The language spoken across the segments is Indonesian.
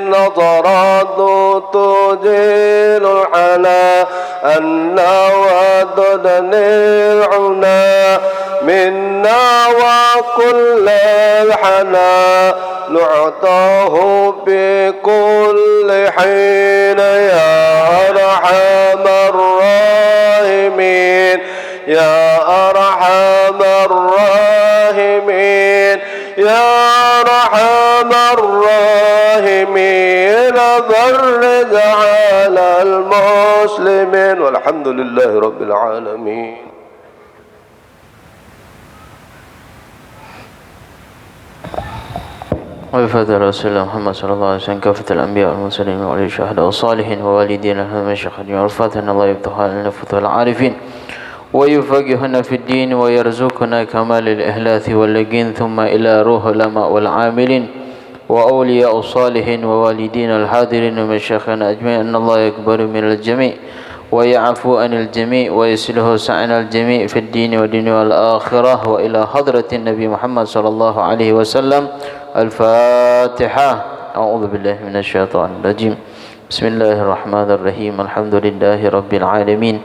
نظرات تزيل الحنا وددني العنا منا وكل الحنا نعطاه بكل حين يا أرحم الراحمين يا أرحم الراحمين يا أرحم الراحمين فرج على المسلمين والحمد لله رب العالمين. وبفضل رسول الله محمد صلى الله عليه وسلم كافة الأنبياء والمرسلين وعليه الشهداء والصالحين ووالدين لهم الشهداء والفاتحين الله يفتح علينا فتوح العارفين ويفقهنا في الدين ويرزقنا كمال الإخلاص واليقين ثم إلى روح العلماء والعاملين وأولياء الصالحين ووالدين الحاضرين ومشايخنا أجمعين أن الله يكبر من الجميع ويعفو عن الجميع ويصلح سعنا الجميع في الدين والدنيا والآخرة وإلى حضرة النبي محمد صلى الله عليه وسلم. الفاتحة. أعوذ بالله من الشيطان الرجيم. بسم الله الرحمن الرحيم. الحمد لله رب العالمين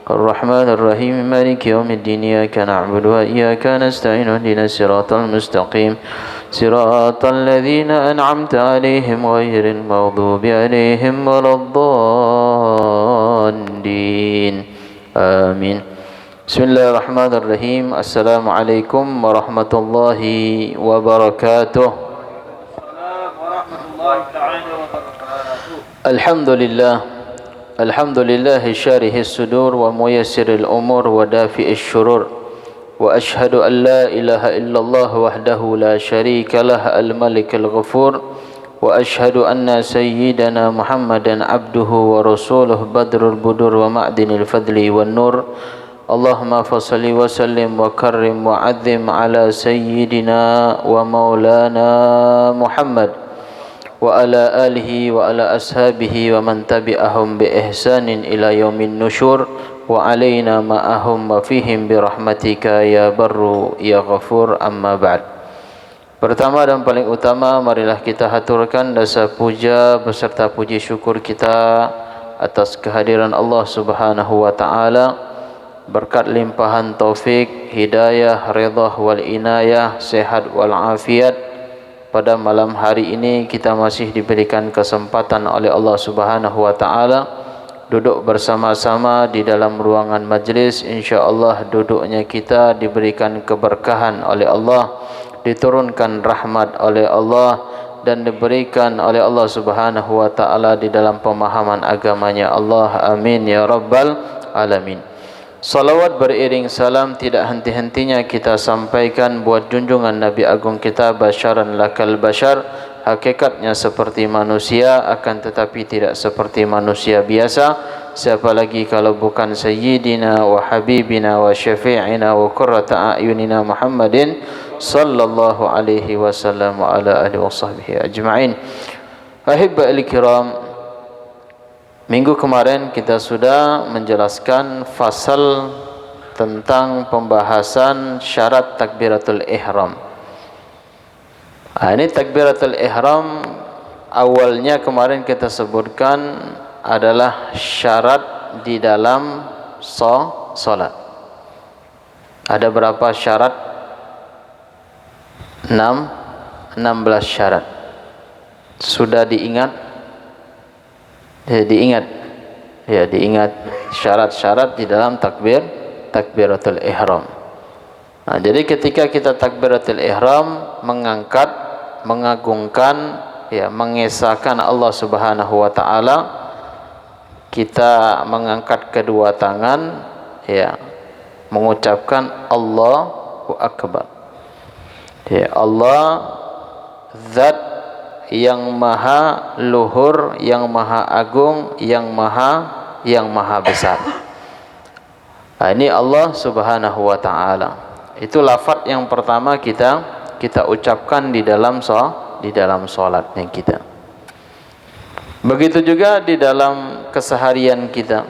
الرحمن الرحيم مالك يوم الدين إياك نعبد وإياك نستعين اهدنا الصراط المستقيم صراط الذين أنعمت عليهم غير المغضوب عليهم ولا الضالين آمين. بسم الله الرحمن الرحيم. السلام عليكم ورحمة الله وبركاته. الحمد لله الحمد لله شارح الصدور وميسر الأمور ودافع الشرور وأشهد أن لا إله إلا الله وحده لا شريك له الملك الغفور وأشهد أن سيدنا محمدا عبده ورسوله بدر البدور ومعدن الفضل والنور. اللهم فصل وسلم وكرم وعظم على سيدنا ومولانا محمد وعلى آله وعلى أصحابه ومن تبعهم بإحسان إلى يوم النشور وعلينا معهم وفيهم برحمتك يا بر يا غفور. Amma ba'd. Pertama dan paling utama, marilah kita haturkan rasa puja beserta puji syukur kita atas kehadiran Allah Subhanahu wa taala. Berkat limpahan taufik, hidayah, ridha wal inayah, sehat wal afiat, pada malam hari ini kita masih diberikan kesempatan oleh Allah Subhanahu wa taala duduk bersama-sama di dalam ruangan majlis. InsyaAllah duduknya kita diberikan keberkahan oleh Allah, diturunkan rahmat oleh Allah, dan diberikan oleh Allah Subhanahu wa taala di dalam pemahaman agamanya Allah. Amin ya rabbal alamin. Salawat beriring salam tidak henti-hentinya kita sampaikan buat junjungan Nabi Agung kita, basyaran lakal basyar, hakikatnya seperti manusia akan tetapi tidak seperti manusia biasa. Siapa lagi kalau bukan Sayyidina wa Habibina wa Syafi'ina wa Qurrata a'yunina Muhammadin sallallahu alaihi wasallam wa ala alihi wa sahbihi ajma'in. Ahibba al-kiram, minggu kemarin kita sudah menjelaskan fasal tentang pembahasan syarat takbiratul ihram. Ini takbiratul ihram awalnya kemarin kita sebutkan adalah syarat di dalam salat. Ada berapa syarat? 16 syarat. Sudah diingat? Diingat syarat-syarat di dalam takbiratul ihram. Jadi ketika kita takbiratul ihram, mengangkat, mengagungkan, mengesahkan Allah Subhanahu wa taala, kita mengangkat kedua tangan, mengucapkan Allahu akbar. Allah zat yang maha luhur, yang maha agung, yang maha besar. Ini Allah Subhanahu wa taala. Itu lafaz yang pertama kita ucapkan di dalam salatnya kita. Begitu juga di dalam keseharian kita.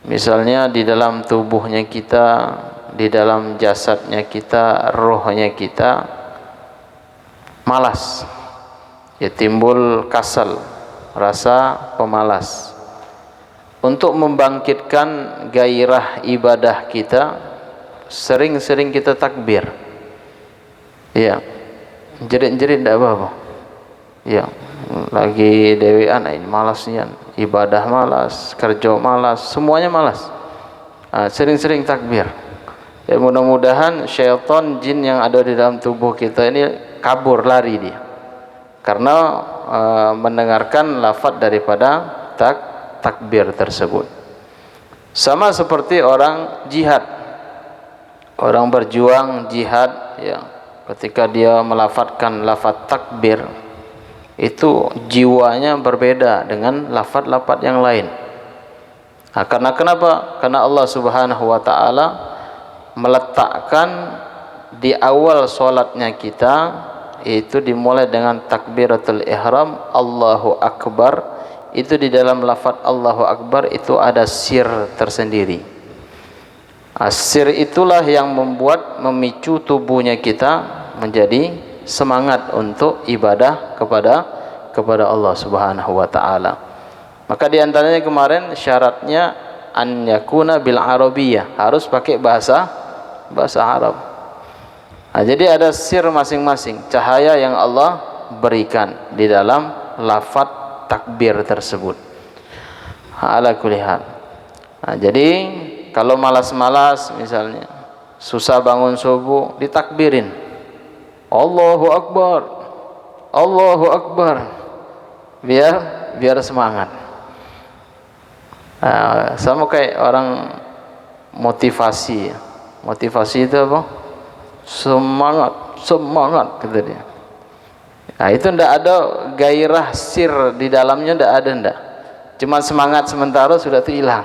Misalnya di dalam tubuhnya kita, di dalam jasadnya kita, rohnya kita malas. ya timbul kasal, rasa pemalas. Untuk membangkitkan gairah ibadah kita, sering-sering kita takbir. Ya, jerit-jerit tidak apa-apa. Ya, lagi dewean ini malasnya, ibadah malas, kerja malas, semuanya malas. Sering-sering takbir. Ya, mudah-mudahan syaitan, jin yang ada di dalam tubuh kita ini kabur, lari dia. Karena mendengarkan lafaz daripada takbir tersebut. Sama seperti orang jihad, orang berjuang jihad, ya, ketika dia melafadzkan lafaz takbir, itu jiwanya berbeda dengan lafaz-lafaz yang lain. Karena kenapa? Karena Allah Subhanahu wa taala meletakkan di awal solatnya kita, itu dimulai dengan takbiratul ihram, Allahu Akbar. Itu di dalam lafaz Allahu Akbar itu ada sir tersendiri. Sir itulah yang memicu tubuhnya kita menjadi semangat untuk ibadah kepada Allah Subhanahu wa taala. Maka di antaranya kemarin syaratnya an yakuna bil arabiyyah, harus pakai bahasa Arab. Jadi ada sir masing-masing, cahaya yang Allah berikan di dalam lafaz takbir tersebut. Ala kulli hal. Jadi kalau malas-malas misalnya, susah bangun subuh, ditakbirin. Allahu Akbar. Allahu Akbar. Biar semangat. Sama kayak orang motivasi. Motivasi itu apa? Semangat kata dia. Itu ndak ada gairah sir di dalamnya, ndak ada. Cuma semangat sementara sudah itu hilang.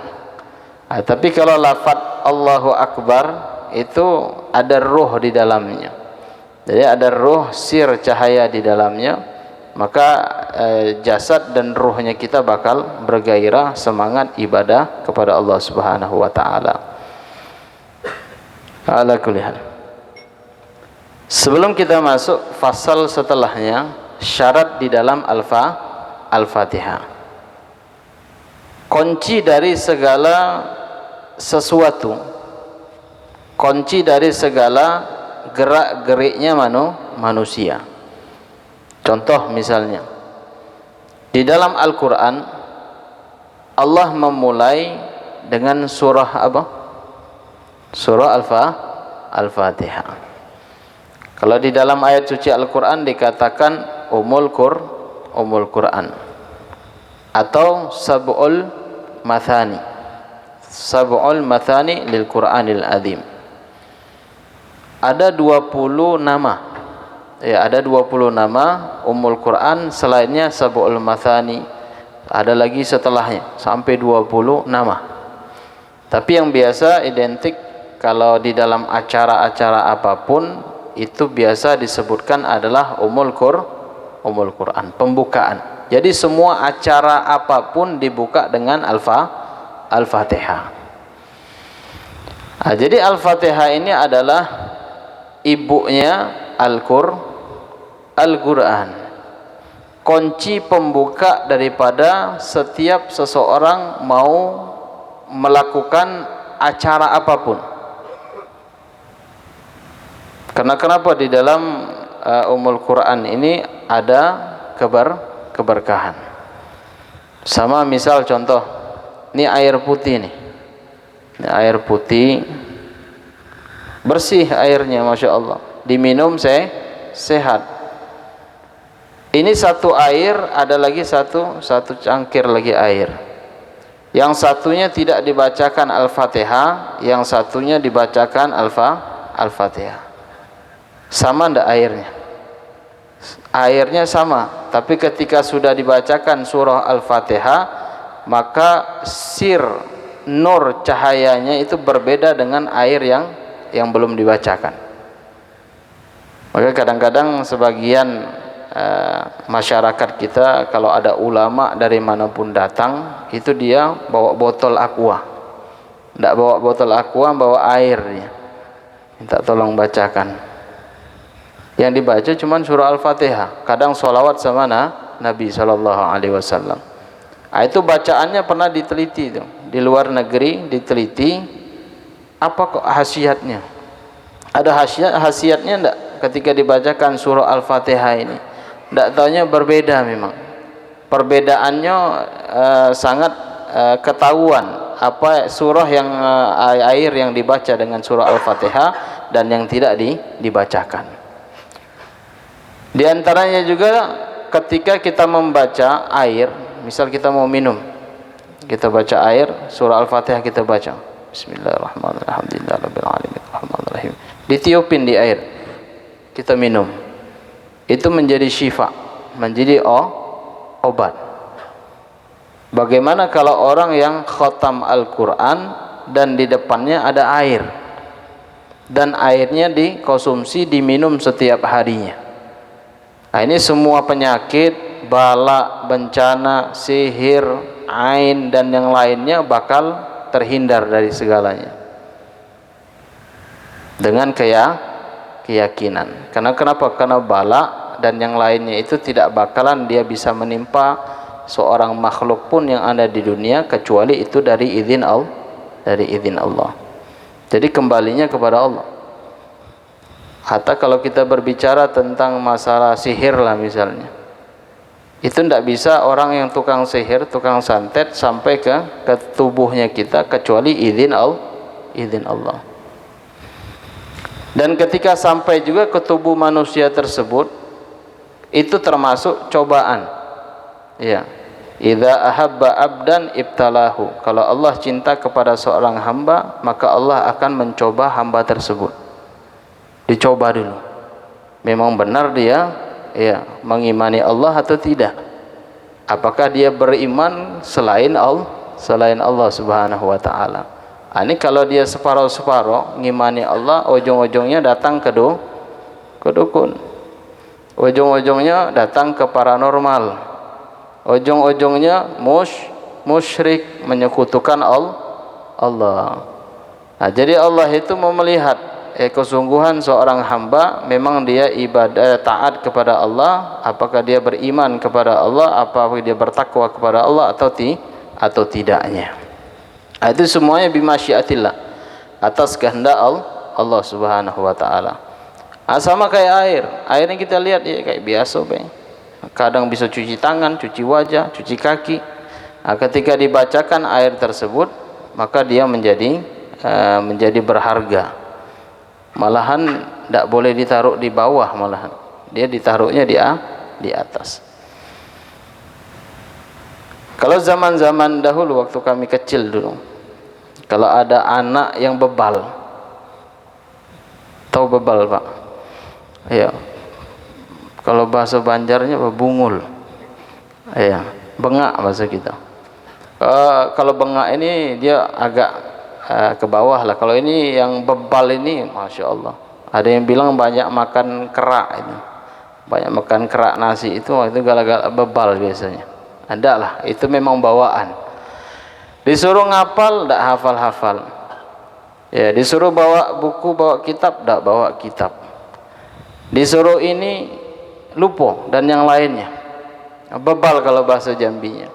Tapi kalau lafaz Allahu Akbar itu ada ruh di dalamnya. Jadi ada ruh, sir, cahaya di dalamnya. Maka jasad dan ruhnya kita bakal bergairah, semangat ibadah kepada Allah Subhanahu wa taala. Ala kulli hal. Sebelum kita masuk fasal setelahnya, syarat di dalam Al-Fatihah. Kunci dari segala sesuatu, kunci dari segala gerak-geriknya manusia. Contoh misalnya, di dalam Al-Quran Allah memulai dengan surah apa? Surah Al-Fatihah. Kalau di dalam ayat suci Al-Quran dikatakan Ummul Quran atau Sab'ul Mathani lil Quranil Azim. Ada 20 nama. Ya, ada 20 nama Ummul Quran, selainnya Sab'ul Mathani. Ada lagi setelahnya sampai 20 nama. Tapi yang biasa identik kalau di dalam acara-acara apapun itu biasa disebutkan adalah Ummul Quran, pembukaan. Jadi semua acara apapun dibuka dengan Al-Fatihah. Jadi Al-Fatihah ini adalah ibunya Al-Quran. Kunci pembuka daripada setiap seseorang mau melakukan acara apapun. Karena kenapa di dalam Ummul Quran ini ada keberkahan. Sama misal contoh, ini air putih nih. Ini air putih, bersih airnya, masya Allah. Diminum sehat. Ini satu air, ada lagi satu cangkir lagi air. Yang satunya tidak dibacakan Al-Fatihah, yang satunya dibacakan Al-Fatihah. Sama ndak airnya? Airnya sama, tapi ketika sudah dibacakan surah Al-Fatihah, maka sir, nur, cahayanya itu berbeda dengan air yang belum dibacakan. Maka kadang-kadang sebagian masyarakat kita kalau ada ulama dari manapun datang, itu dia bawa botol aqua. Ndak bawa botol aqua, bawa air dia. Minta tolong bacakan. Yang dibaca cuma surah Al-Fatihah, kadang sholawat sama Nabi SAW. Itu bacaannya pernah diteliti itu. Di luar negeri diteliti, apa kok khasiatnya? Ada khasiatnya enggak ketika dibacakan surah Al-Fatihah ini? Enggak taunya berbeda memang. Perbedaannya sangat ketahuan apa surah yang air yang dibaca dengan surah Al-Fatihah dan yang tidak dibacakan. Di antaranya juga ketika kita membaca air, misal kita mau minum, kita baca air, surah Al-Fatihah kita baca. Bismillahirrahmanirrahim. Alhamdulillahirrahmanirrahim. Ditiupin di air, kita minum. Itu menjadi syifa, menjadi obat. Bagaimana kalau orang yang khatam Al-Quran dan di depannya ada air, dan airnya dikonsumsi, diminum setiap harinya? Nah, ini semua penyakit, bala, bencana, sihir, ain dan yang lainnya bakal terhindar dari segalanya. Dengan keyakinan. Karena kenapa? Karena bala dan yang lainnya itu tidak bakalan dia bisa menimpa seorang makhluk pun yang ada di dunia kecuali itu dari izin Allah. Jadi kembalinya kepada Allah. Hatta kalau kita berbicara tentang masalah sihir lah misalnya, itu tidak bisa orang yang tukang sihir, tukang santet sampai ke tubuhnya kita kecuali izin Allah. Dan ketika sampai juga ke tubuh manusia tersebut, itu termasuk cobaan. Ya, idza ahabba abdan ibtalahu. Kalau Allah cinta kepada seorang hamba, maka Allah akan mencoba hamba tersebut. Dicoba dulu, memang benar dia mengimani Allah atau tidak. Apakah dia beriman selain Allah Subhanahu wa taala. Ini kalau dia separuh-separuh ngimani Allah, ujung-ujungnya datang ke dukun, ujung-ujungnya datang ke paranormal, ujung-ujungnya musyrik, menyekutukan Allah. Nah, jadi Allah itu mau melihat kesungguhan seorang hamba, memang dia ibadah taat kepada Allah, apakah dia beriman kepada Allah, apakah dia bertakwa kepada Allah atau tidaknya. Itu semuanya bimasyiatillah, atas kehendak Allah Subhanahu wa taala. Sama kayak air yang kita lihat ya kayak biasa, kadang bisa cuci tangan, cuci wajah, cuci kaki. Ketika dibacakan air tersebut, maka dia menjadi berharga. Malahan tidak boleh ditaruh di bawah, malahan dia ditaruhnya di atas. Kalau zaman-zaman dahulu waktu kami kecil dulu, kalau ada anak yang bebal, tahu bebal Pak? Ya, kalau bahasa Banjarnya bungul, ya, bengak bahasa kita. Kalau bengak ini dia agak ke bawah lah. Kalau ini yang bebal ini, masya Allah. Ada yang bilang banyak makan kerak itu, banyak makan kerak nasi itu gara-gara bebal biasanya. Ada lah, itu memang bawaan. Disuruh ngapal, tidak hafal-hafal. Ya, disuruh bawa buku, bawa kitab, tidak bawa kitab. Disuruh ini lupa dan yang lainnya. Bebal kalau bahasa Jambinya.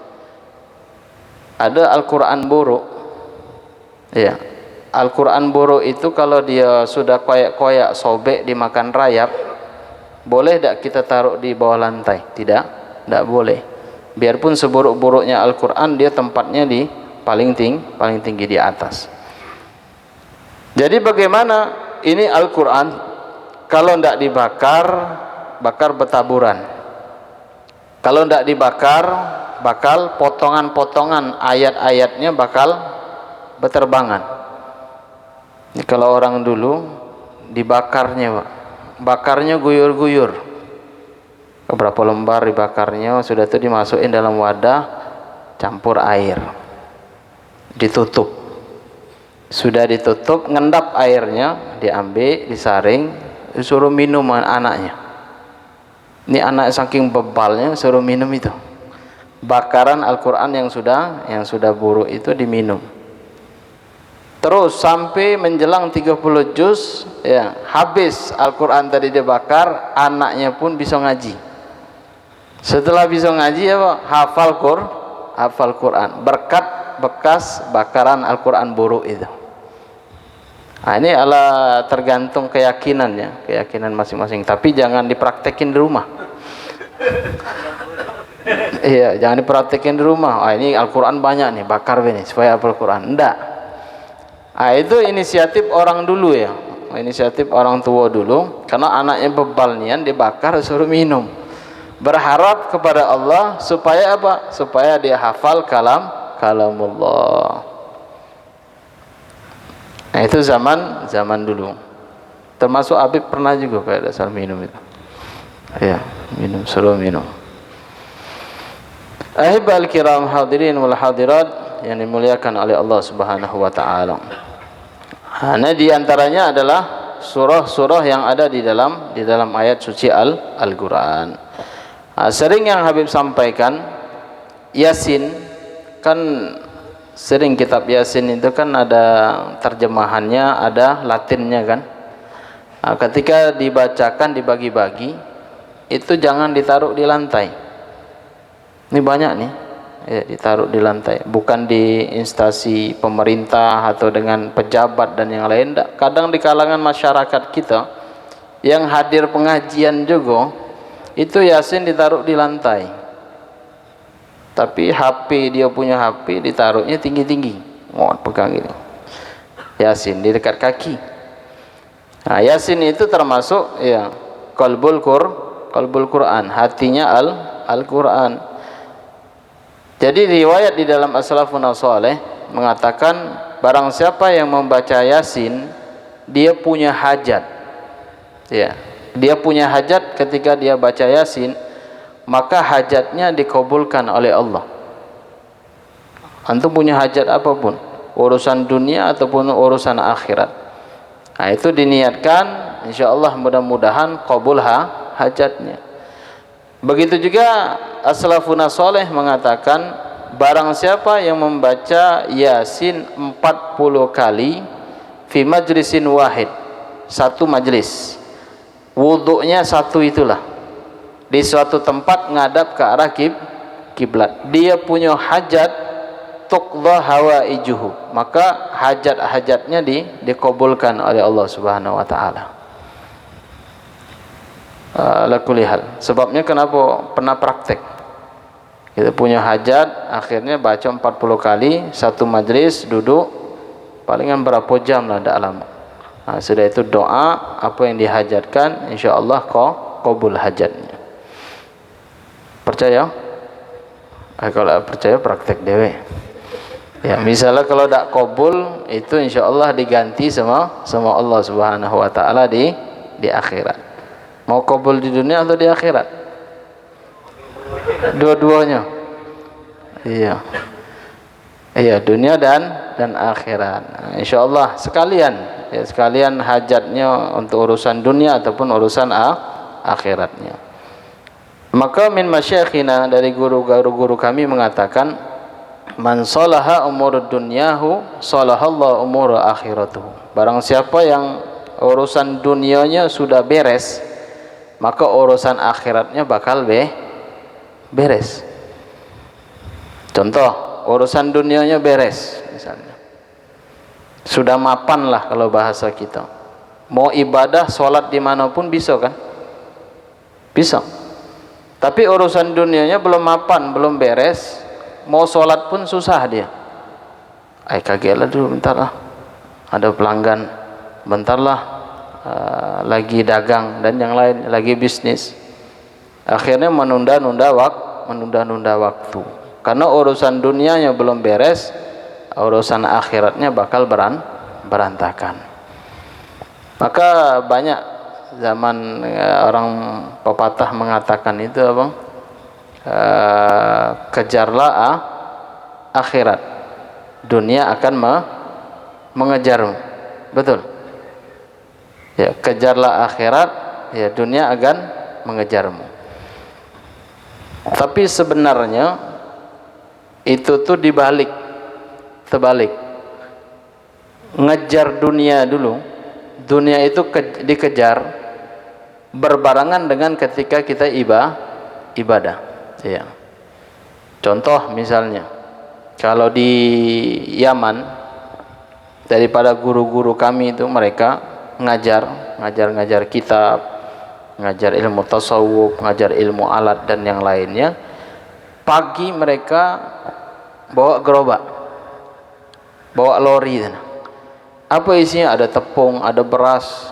Ada Al-Quran buruk. Ya, Al-Quran buruk itu kalau dia sudah koyak-koyak, sobek, dimakan rayap, boleh tidak kita taruh di bawah lantai? Tidak boleh. Biarpun seburuk-buruknya Al-Quran, dia tempatnya di paling tinggi di atas. Jadi bagaimana ini Al-Quran kalau tidak dibakar, bakar betaburan. Kalau tidak dibakar, bakal potongan-potongan ayat-ayatnya bakal berterbangan. Ini kalau orang dulu dibakarnya, Pak. Bakarnya guyur-guyur. Berapa lembar dibakarnya, sudah itu dimasukin dalam wadah, campur air. Ditutup. Sudah ditutup, ngendap airnya, diambil, disaring, disuruh minum anaknya. Ini anak saking bebalnya suruh minum itu. Bakaran Al-Quran yang sudah buruk itu diminum. terus sampai menjelang 30 juz ya, habis Al-Quran tadi dia bakar, anaknya pun bisa ngaji. Setelah bisa ngaji apa? Hafal Quran berkat bekas bakaran Al-Quran buruk itu. Nah, ini adalah tergantung keyakinannya, keyakinan masing-masing, tapi jangan dipraktekin di rumah. Iya, jangan dipraktekin di rumah. Ini Al-Quran banyak nih, bakar ini supaya hafal Quran. Enggak. Itu inisiatif orang dulu ya, inisiatif orang tua dulu, karena anaknya bebal nian dibakar suruh minum, berharap kepada Allah supaya apa? Supaya dia hafal kalamullah. Nah, itu zaman dulu. Termasuk Habib pernah juga kayak dasar minum itu. Ya, minum, suruh minum. Ahibal kiram hadirin wal hadirat yang dimuliakan oleh Allah Subhanahu wa taala. Nah, di antaranya adalah surah-surah yang ada di dalam ayat suci Al-Qur'an. Sering yang Habib sampaikan, Yasin kan sering kitab Yasin itu kan ada terjemahannya, ada Latinnya kan. Ketika dibacakan dibagi-bagi, itu jangan ditaruh di lantai. Ini banyak nih, ya, ditaruh di lantai, bukan di instansi pemerintah atau dengan pejabat dan yang lain. Kadang di kalangan masyarakat kita yang hadir pengajian juga, itu Yasin ditaruh di lantai. Tapi HP, dia punya HP ditaruhnya tinggi-tinggi, pegang ini. Yasin di dekat kaki. Nah, Yasin itu termasuk ya qalbul Quran, hatinya Al-Quran. Jadi riwayat di dalam as-salafun as-salih mengatakan barang siapa yang membaca Yasin dia punya hajat. Ya, dia punya hajat ketika dia baca Yasin, maka hajatnya dikabulkan oleh Allah. Antum punya hajat apapun, urusan dunia ataupun urusan akhirat. Nah, itu diniatkan, insyaallah mudah-mudahan qabul hajatnya. Begitu juga as-salafun as-salih mengatakan barang siapa yang membaca Yasin 40 kali fi majlisin wahid, satu majlis, wuduknya satu itulah, di suatu tempat ngadap ke arah kiblat, dia punya hajat tuqdha hawaijuhu, maka hajat-hajatnya dikabulkan oleh Allah Subhanahu wa taala. Ala kulli hal. Sebabnya kenapa pernah praktek, kita punya hajat, akhirnya baca 40 kali satu majlis, duduk palingan berapa jam lah, tidak lama. Sudah itu doa apa yang dihajatkan, insyaallah qabul hajatnya. Percaya? Kalau percaya praktek dewe. Ya, misalnya kalau tidak qabul, itu insyaallah diganti sama Allah Subhanahu wa taala di akhirat. Mau qabul di dunia atau di akhirat? Dua-duanya. Iya. Iya, dunia dan akhirat. Nah, insyaallah sekalian, ya, sekalian hajatnya untuk urusan dunia ataupun urusan akhiratnya. Maka min masyayikhina, dari guru-guru kami mengatakan, man salaha umurud dunyahu salahallahu umur akhiratuhu. Barang siapa yang urusan dunianya sudah beres, maka urusan akhiratnya bakal beres. Contoh, urusan dunianya beres misalnya, sudah mapan lah kalau bahasa kita, mau ibadah sholat dimanapun bisa kan, bisa. Tapi urusan dunianya belum mapan, belum beres, mau sholat pun susah dia. Kaget lah dulu, bentar lah, ada pelanggan, bentar lah, lagi dagang dan yang lain, lagi bisnis. Akhirnya menunda-nunda waktu, karena urusan dunianya belum beres, urusan akhiratnya bakal berantakan. Maka banyak zaman orang pepatah mengatakan itu apa? Kejarlah akhirat, dunia akan mengejarmu. Betul. Ya, kejarlah akhirat, ya, dunia akan mengejarmu. Tapi sebenarnya itu tuh terbalik. ngejar dunia dulu. Dunia itu dikejar berbarengan dengan ketika kita ibadah. Ya. Contoh misalnya, kalau di Yaman, daripada guru-guru kami itu mereka ngajar kitab, ngajar ilmu tasawuf, ngajar ilmu alat dan yang lainnya. Pagi mereka bawa gerobak, bawa lori. Apa isinya? Ada tepung, ada beras,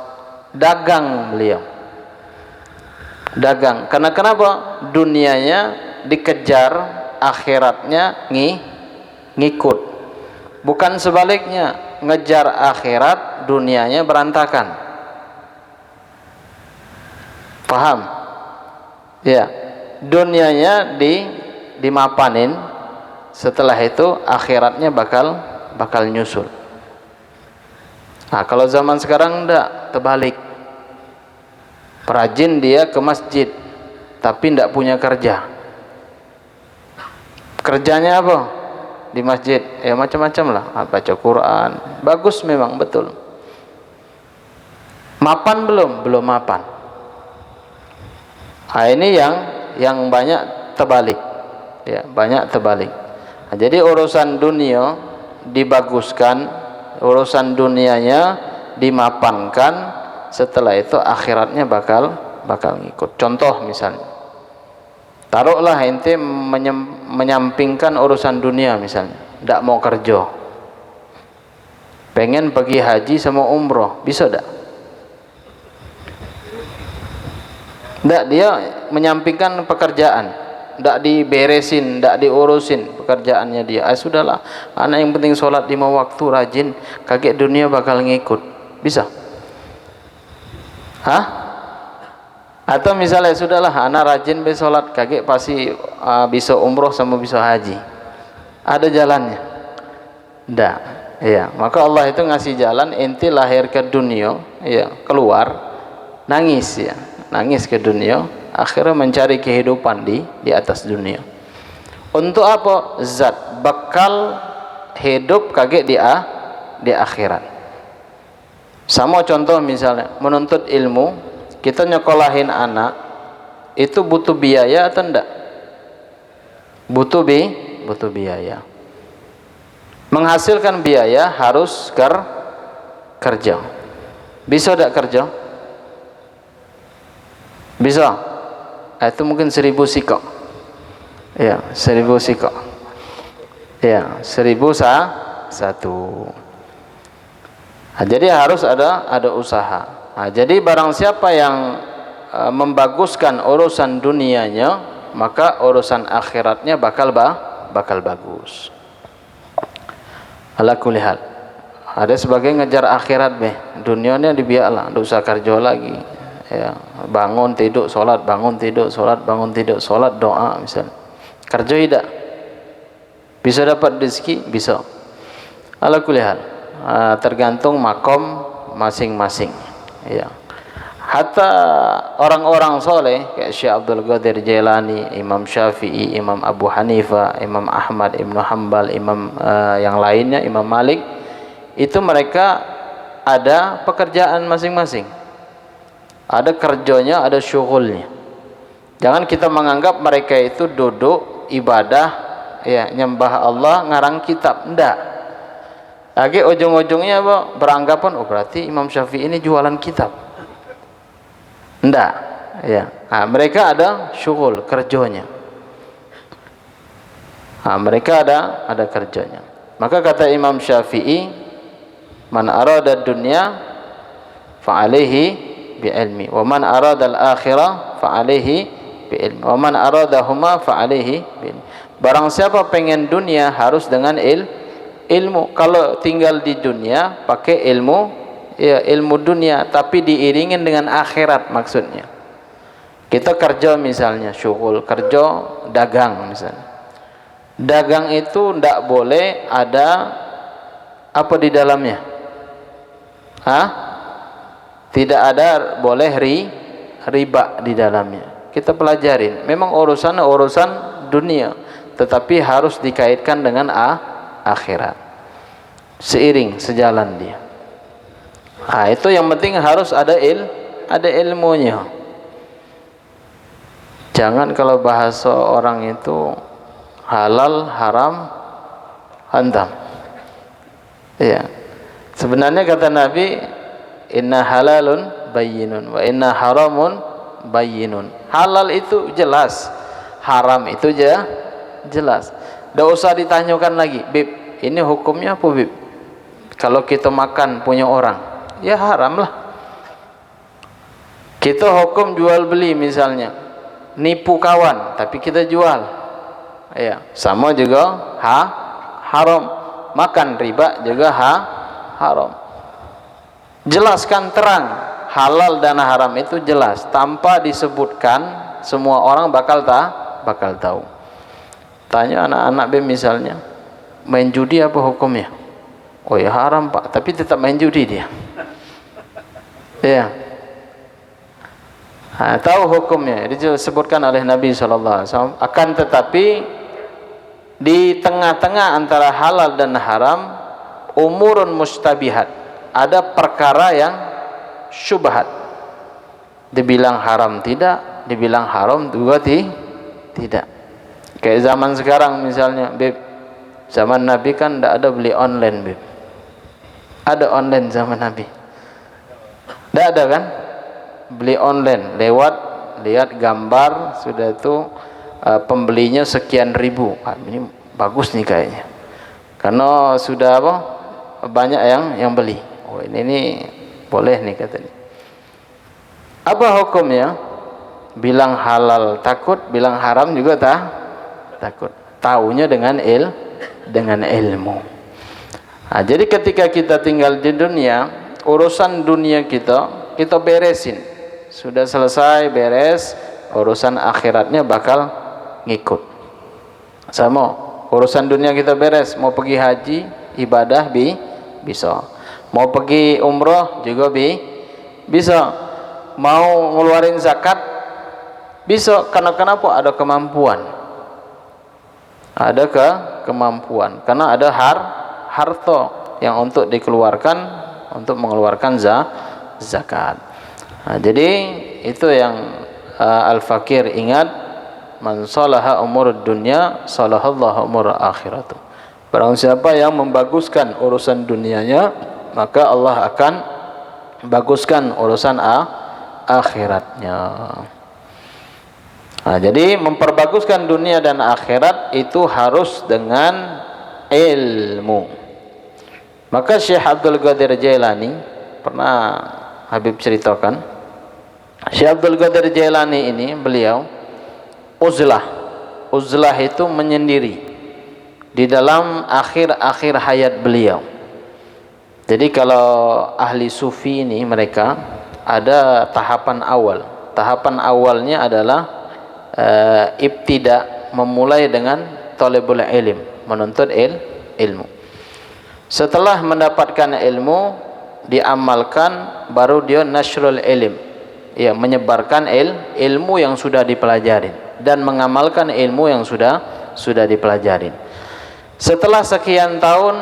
dagang beliau. Dagang. Karena kenapa? Dunianya dikejar, akhiratnya ngikut. Bukan sebaliknya, ngejar akhirat, dunianya berantakan. Paham? Ya. Dunianya dimapanin, setelah itu akhiratnya bakal nyusul. Nah, kalau zaman sekarang enggak, terbalik. Perajin dia ke masjid, tapi enggak punya kerja. Kerjanya apa? Di masjid, ya macam-macam lah, baca Quran. Bagus memang, betul. Mapan belum mapan. Nah, ini yang banyak terbalik. Ya, banyak terbalik. Nah, jadi urusan dunia dibaguskan, urusan dunianya dimapankan, setelah itu akhiratnya bakal ngikut. Contoh misalnya, taruhlah ente menyampingkan urusan dunia misalnya, tidak mau kerja, pengen pergi haji sama umroh, bisa tidak? Tidak, dia menyampingkan pekerjaan, tidak diberesin, tidak diurusin pekerjaannya dia. Sudahlah, anak yang penting sholat 5 waktu, rajin, kaget dunia bakal ngikut. Bisa? Hah? Atau misalnya sudahlah, anak rajin sholat, kaget pasti bisa umroh sama bisa haji. Ada jalannya? Tidak. Ya, maka Allah itu ngasih jalan. Ente lahir ke dunia, ya, keluar, nangis ya, nangis ke dunia, akhirnya mencari kehidupan di atas dunia. Untuk apa? Zat bakal hidup kaget di akhirat. Sama contoh misalnya menuntut ilmu, kita nyekolahin anak itu butuh biaya atau enggak? Butuh biaya. Menghasilkan biaya harus kerja. Bisa enggak kerja? Bisa. Itu mungkin 1000 sikok. Ya, 1000 sikok. Ya, 1001. Nah, jadi harus ada usaha. Nah, jadi barang siapa yang membaguskan urusan dunianya, maka urusan akhiratnya bakal bagus. Ala kulli hal. Ada sebagai ngejar akhirat dunianya dibiarlah, enggak usah kerja lagi. Ya, bangun tidur sholat, bangun tidur sholat, bangun tidur sholat, doa misalnya. Kerja tidak bisa dapat rezeki, bisa. Ala kulli hal, tergantung makom masing-masing. Ya. Hatta orang-orang soleh kayak Syekh Abdul Qadir Jailani, Imam Syafi'i, Imam Abu Hanifah, Imam Ahmad Ibn Hanbal, Imam yang lainnya, Imam Malik, itu mereka ada pekerjaan masing-masing. Ada kerjanya, ada syughulnya. Jangan kita menganggap mereka itu duduk ibadah, ya, nyembah Allah, ngarang kitab. Enggak. Lagi ujung-ujungnya beranggapan, oh berarti Imam Syafi'i ini jualan kitab. Enggak. Ya. Nah, mereka ada syughul, kerjanya. Nah, mereka ada kerjanya. Maka kata Imam Syafi'i, man arada dunya fa'alaihi bi'ilmi wa man arada al-akhirah fa'alaihi bi'ilmi wa man aradahuma fa'alaihi bi'ilmi. Barang siapa pengen dunia harus dengan ilmu. Kalau tinggal di dunia pakai ilmu, ya, ilmu dunia, tapi diiringin dengan akhirat maksudnya. Kita kerja misalnya, syughul, kerja dagang misalnya. Dagang itu ndak boleh ada apa di dalamnya? Tidak ada boleh riba di dalamnya. Kita pelajarin. Memang urusan dunia, tetapi harus dikaitkan dengan akhirat. seiring sejalan dia. Itu yang penting harus ada ilmunya. Jangan kalau bahasa orang itu halal, haram, hantam. Ya. Sebenarnya kata Nabi, inna halalun bayyinun wa inna haramun bayyinun. Halal itu jelas, haram itu jelas. Tidak usah ditanyakan lagi, Bib, ini hukumnya apa, Bib? Kalau kita makan punya orang, ya haram lah. Kita hukum jual beli misalnya, nipu kawan tapi kita jual, ya sama juga haram. Makan riba juga haram. Jelaskan terang, halal dan haram itu jelas, tanpa disebutkan semua orang bakal tahu. Tanya anak-anak misalnya, main judi apa hukumnya? Oh ya haram Pak, tapi tetap main judi dia. Ya. Tahu hukumnya, disebutkan oleh Nabi SAW. Akan tetapi di tengah-tengah antara halal dan haram, umurun mustabihat, ada perkara yang syubhat. Dibilang haram tidak, dibilang haram juga tidak. Kayak zaman sekarang misalnya, Beb, zaman Nabi kan tidak ada beli online, Beb. Ada online zaman Nabi? Tidak ada kan? Beli online, lihat gambar, sudah itu pembelinya sekian ribu. Ini bagus nih kayaknya, karena sudah banyak yang beli. Oh ini boleh nih katanya. Apa hukumnya? Bilang halal takut, bilang haram juga takut. Taunya dengan ilmu. Jadi ketika kita tinggal di dunia, urusan dunia kita beresin. Sudah selesai beres, urusan akhiratnya bakal ngikut. Sama, urusan dunia kita beres, mau pergi haji, ibadah bisa. Mau pergi umroh juga bisa. Mau ngeluarin zakat bisa. Kenapa? Ada kemampuan. Ada kemampuan. Karena ada harta yang untuk dikeluarkan, untuk mengeluarkan zakat. Jadi itu yang al-fakir ingat, man salaha umur dunya salahallahu umur akhiratu. Barang siapa yang membaguskan urusan dunianya, maka Allah akan baguskan urusan akhiratnya. Jadi memperbaguskan dunia dan akhirat itu harus dengan ilmu. Maka Syekh Abdul Qadir Jailani pernah Habib ceritakan, Syekh Abdul Qadir Jailani ini beliau uzlah itu menyendiri di dalam akhir-akhir hayat beliau. Jadi kalau ahli sufi ini mereka ada tahapan awal. Tahapan awalnya adalah ibtida, memulai dengan talabul ilm, menuntut ilmu. Setelah mendapatkan ilmu, diamalkan, baru dia nasrul ilm, ya, menyebarkan ilmu yang sudah dipelajari dan mengamalkan ilmu yang sudah dipelajari. Setelah sekian tahun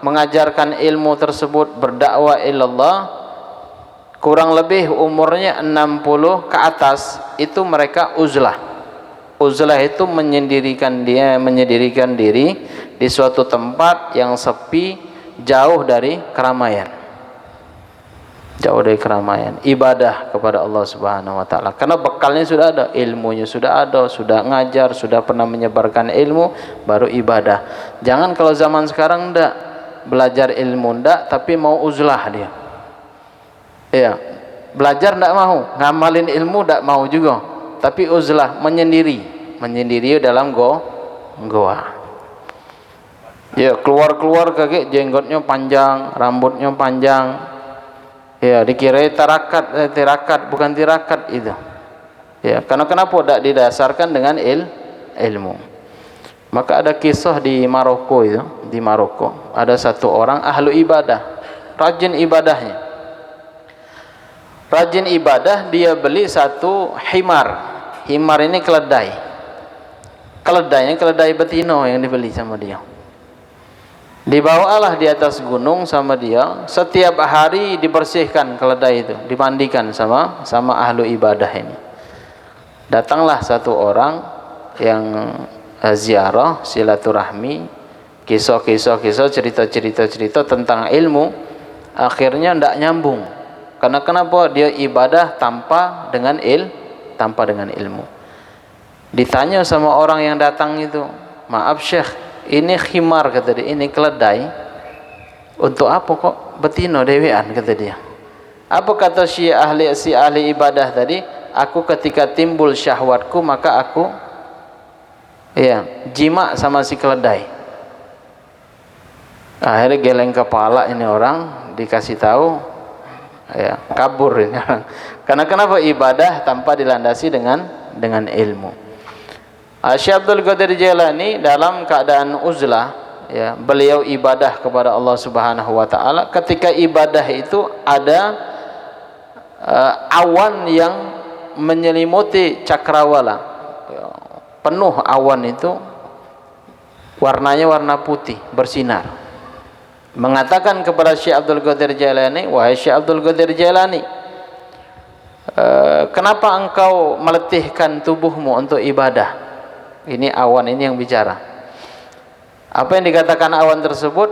mengajarkan ilmu tersebut, berdakwah ilallah, kurang lebih umurnya 60 ke atas, itu mereka uzlah. Uzlah itu menyendirikan diri di suatu tempat yang sepi, jauh dari keramaian. Jauh dari keramaian, ibadah kepada Allah Subhanahu wa taala. Karena bekalnya sudah ada, ilmunya sudah ada, sudah ngajar, sudah pernah menyebarkan ilmu, baru ibadah. Jangan kalau zaman sekarang ndak belajar ilmu ndak, tapi mau uzlah dia. Ya, belajar ndak mau, ngamalin ilmu ndak mau juga, tapi uzlah, menyendiri dalam goa. Ya, keluar kakek jenggotnya panjang, rambutnya panjang. Ya, dikira tirakat, bukan tirakat itu. Ya, karena kenapa tidak didasarkan dengan ilmu. Maka ada kisah di Maroko itu, di Maroko ada satu orang ahlu ibadah, rajin ibadahnya. Rajin ibadah, dia beli satu himar. Himar ini keledai. Keledainya keledai betino yang dibeli sama dia. Dibawalah di atas gunung sama dia, setiap hari dibersihkan keledai itu, dimandikan sama ahlu ibadah ini. Datanglah satu orang yang ziarah, silaturahmi, kisah-kisah, cerita tentang ilmu, akhirnya tidak nyambung. Karena kenapa? Dia ibadah tanpa dengan ilmu. Ditanya sama orang yang datang itu, maaf Syekh, ini khimar, kata dia, ini keledai untuk apa kok betino dewean, kata dia. Apa kata si ahli ibadah tadi? Aku ketika timbul syahwatku maka aku jima sama si keledai. Akhirnya geleng kepala ini orang, dikasih tahu, kabur ini orang. Karena kenapa? Ibadah tanpa dilandasi dengan ilmu. Syekh Abdul Qadir Jailani dalam keadaan uzlah, beliau ibadah kepada Allah Subhanahu wa taala. Ketika ibadah itu ada awan yang menyelimuti cakrawala, penuh awan itu, warnanya warna putih bersinar. Mengatakan kepada Syekh Abdul Qadir Jailani, wahai Syekh Abdul Qadir Jailani, kenapa engkau meletihkan tubuhmu untuk ibadah? Ini awan ini yang bicara. Apa yang dikatakan awan tersebut?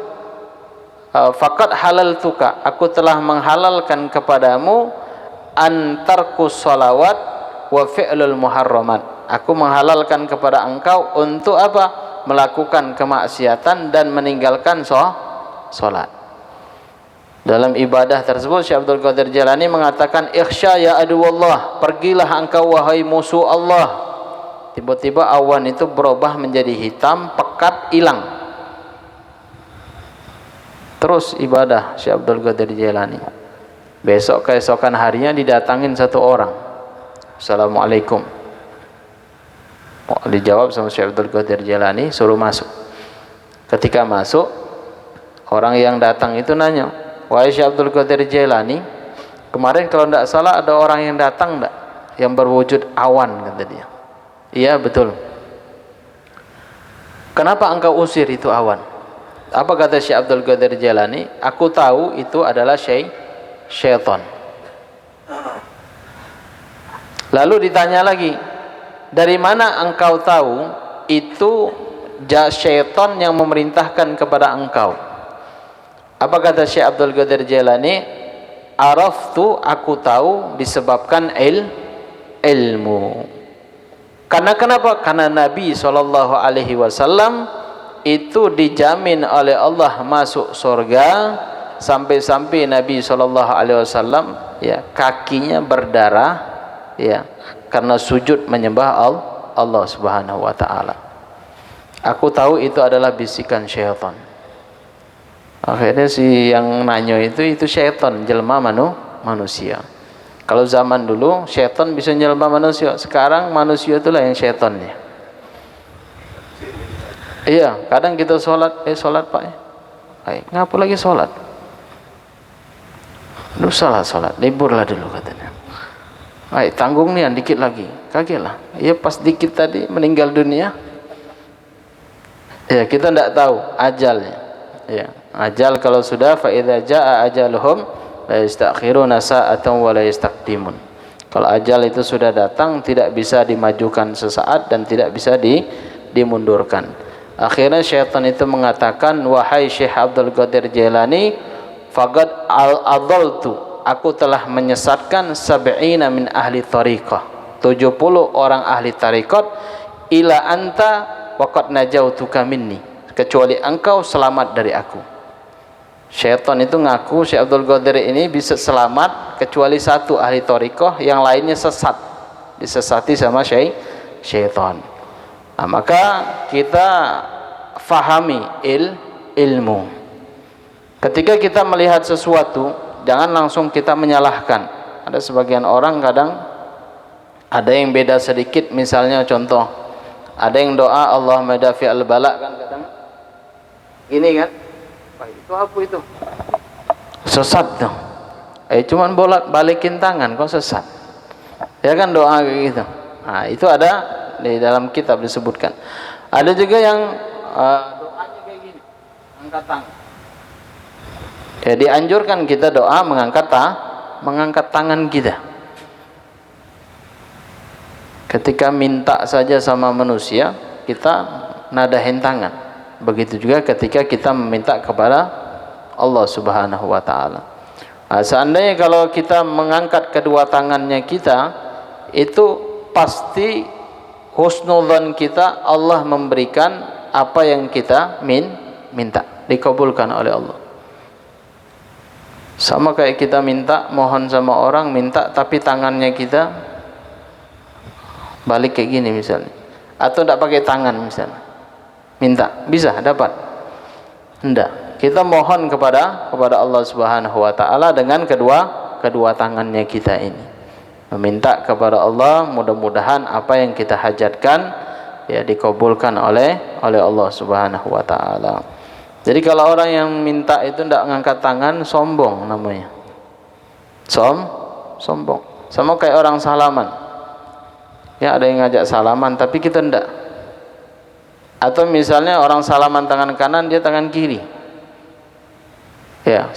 Faqad halaltuka, aku telah menghalalkan kepadamu antarkus salawat wa fi'lul muharramat. Aku menghalalkan kepada engkau untuk apa? Melakukan kemaksiatan dan meninggalkan salat. Dalam ibadah tersebut Syekh Abdul Qadir Jailani mengatakan, ikhsya ya aduwallah, pergilah engkau wahai musuh Allah. Tiba-tiba awan itu berubah menjadi hitam, pekat, hilang. Terus ibadah Syekh Abdul Qadir Jailani. Besok keesokan harinya didatangin satu orang. Assalamualaikum. Dijawab sama Syekh Abdul Qadir Jailani, suruh masuk. Ketika masuk, orang yang datang itu nanya, wahai Syekh Abdul Qadir Jailani, kemarin kalau tidak salah ada orang yang datang tidak, yang berwujud awan, kata dia. Iya betul. Kenapa engkau usir itu awan? Apa kata Syekh Abdul Qadir Jailani? Aku tahu itu adalah syaitan. Lalu ditanya lagi, dari mana engkau tahu itu syaitan yang memerintahkan kepada engkau? Apa kata Syekh Abdul Qadir Jailani? Araftu, aku tahu disebabkan ilmu. Karena kenapa? Karena Nabi SAW itu dijamin oleh Allah masuk surga, sampai-sampai Nabi SAW kakinya berdarah karena sujud menyembah Allah Subhanahu wa taala. Aku tahu itu adalah bisikan syaitan. Akhirnya si yang nanya itu syaitan jelma manusia. Kalau zaman dulu syaitan bisa nyelma manusia, sekarang manusia itulah yang syaitannya. Iya, kadang kita sholat Pak, ngapa lagi sholat? Salah sholat, liburlah dulu katanya. Tanggung nih dikit lagi, kagetlah. Iya pas dikit tadi meninggal dunia. Ya kita tidak tahu ajalnya. Ya, ajal kalau sudah fa idza jaa ajaluhum la yastakhiruna sa'atan wa la yastaqdimun. Kalau ajal itu sudah datang, tidak bisa dimajukan sesaat dan tidak bisa dimundurkan. Akhirnya syaitan itu mengatakan, wahai Syekh Abdul Qadir Jailani, faqad adaltu, aku telah menyesatkan sab'ina min ahli tariqah, 70 orang ahli tariqat, ila anta waqad najautuka minni, kecuali engkau selamat dari aku. Syaitan itu ngaku Syekh Abdul Qadir ini bisa selamat kecuali satu ahli tariqah, yang lainnya sesat, disesati sama syaitan. Nah, maka kita fahami ilmu. Ketika kita melihat sesuatu, jangan langsung kita menyalahkan. Ada sebagian orang kadang ada yang beda sedikit, misalnya contoh, ada yang doa Allahumma dafi al-bala kan kadang ini kan, itu apa itu? Sesat tuh. Cuman balikin tangan kok sesat. Ya kan doa kayak gitu. Nah, itu ada di dalam kitab disebutkan. Ada juga yang doanya kayak gini. angkat tangan. Ya, dianjurkan kita doa mengangkat tangan kita. Ketika minta saja sama manusia, kita nadahin tangan. Begitu juga ketika kita meminta kepada Allah Subhanahu wa taala. Nah, seandainya kalau kita mengangkat kedua tangannya kita, itu pasti husnudzan kita Allah memberikan apa yang kita minta, dikabulkan oleh Allah. Sama kayak kita minta, mohon sama orang, minta tapi tangannya kita balik kayak gini misalnya, atau tidak pakai tangan misalnya, minta bisa dapat? Tidak. Kita mohon kepada Allah Subhanahu wa taala dengan kedua tangannya kita ini, meminta kepada Allah, mudah-mudahan apa yang kita hajatkan ya dikabulkan oleh Allah Subhanahu wa taala. Jadi kalau orang yang minta itu tidak mengangkat tangan, sombong namanya. Sombong. Sama kayak orang salaman. Ya, ada yang ngajak salaman tapi kita tidak. Atau misalnya orang salaman tangan kanan, dia tangan kiri. Ya,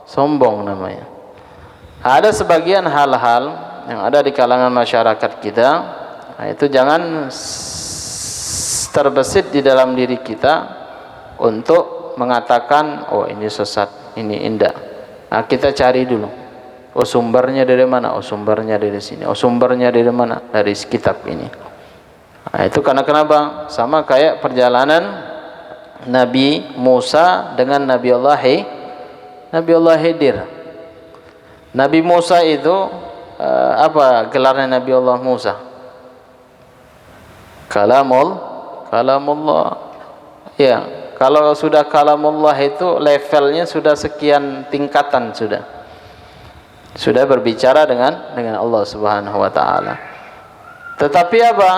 sombong namanya. Ada sebagian hal-hal yang ada di kalangan masyarakat kita, nah itu jangan terbesit di dalam diri kita untuk mengatakan, oh ini sesat, ini indah. Nah, kita cari dulu, oh sumbernya dari mana? Oh sumbernya dari sini. Oh sumbernya dari mana? Dari kitab ini. Nah, itu karena kenapa? Sama kayak perjalanan Nabi Musa dengan Nabi Allah Khidir. Nabi Musa itu apa gelarnya Nabi Allah Musa? Kalamullah. Ya, kalau sudah kalamullah itu levelnya sudah sekian tingkatan sudah berbicara dengan Allah Subhanahu wa taala. Tetapi apa?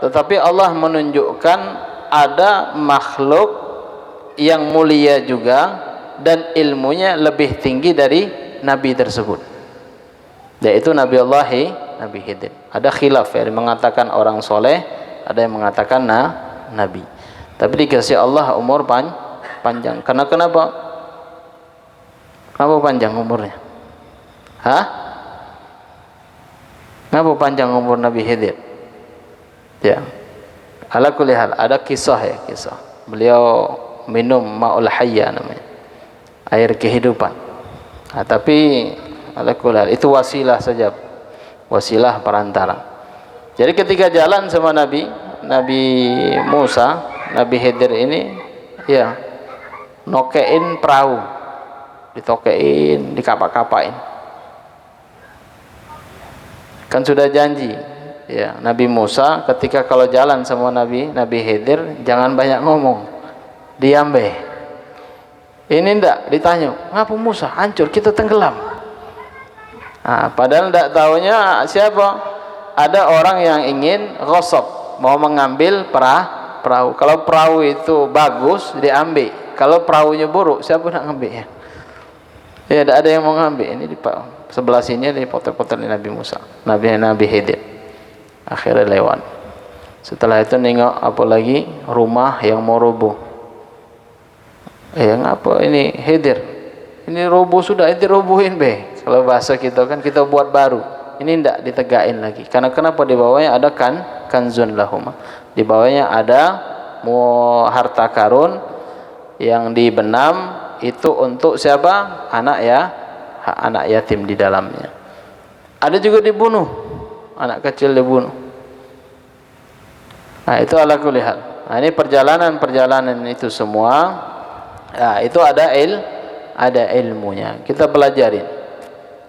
Tetapi Allah menunjukkan ada makhluk yang mulia juga dan ilmunya lebih tinggi dari nabi tersebut, yaitu Nabi Khidir. Ada khilaf ya, yang mengatakan orang soleh, ada yang mengatakan nabi. Tapi dikasih Allah umur panjang. Karena kenapa? Kenapa panjang umurnya? Kenapa panjang umur Nabi Khidir? Ya. Ala kulli hal, ada kisah. Beliau minum ma'ul hayya namanya. Air kehidupan. Nah, tapi ala kulli hal itu wasilah saja. Wasilah perantara. Jadi ketika jalan sama Nabi Musa, Nabi Khidir ini ya nokein perahu, ditokein, dikapak-kapain. Kan sudah janji ya Nabi Musa ketika kalau jalan sama Nabi Khidir jangan banyak ngomong, diam be. Ini ndak ditanya, ngapa Musa hancur, kita tenggelam. Nah, padahal ndak tahunya siapa? Ada orang yang ingin ghasab, mau mengambil perahu. Kalau perahu itu bagus diambil, kalau perahunya buruk siapa nak ngambil ya? Ya ada yang mau ngambil. Ini di sebelah sini ada foto-foto Nabi Musa, Nabi Khidir. Akhirnya lewat. Setelah itu nengok apa lagi, rumah yang mau roboh. Ngapa ini Khidir? Ini roboh sudah, itu robohin be. Kalau bahasa kita kan kita buat baru. Ini tidak ditegain lagi. Karena kenapa? Di bawahnya ada kanzun lahum. Di bawahnya ada harta karun yang dibenam, itu untuk siapa? Anak yatim di dalamnya. Ada juga dibunuh, anak kecil dibunuh. Nah, itu ala kulli hal. Nah, ini perjalanan itu semua. Nah, itu ada ilmunya. Kita pelajarin.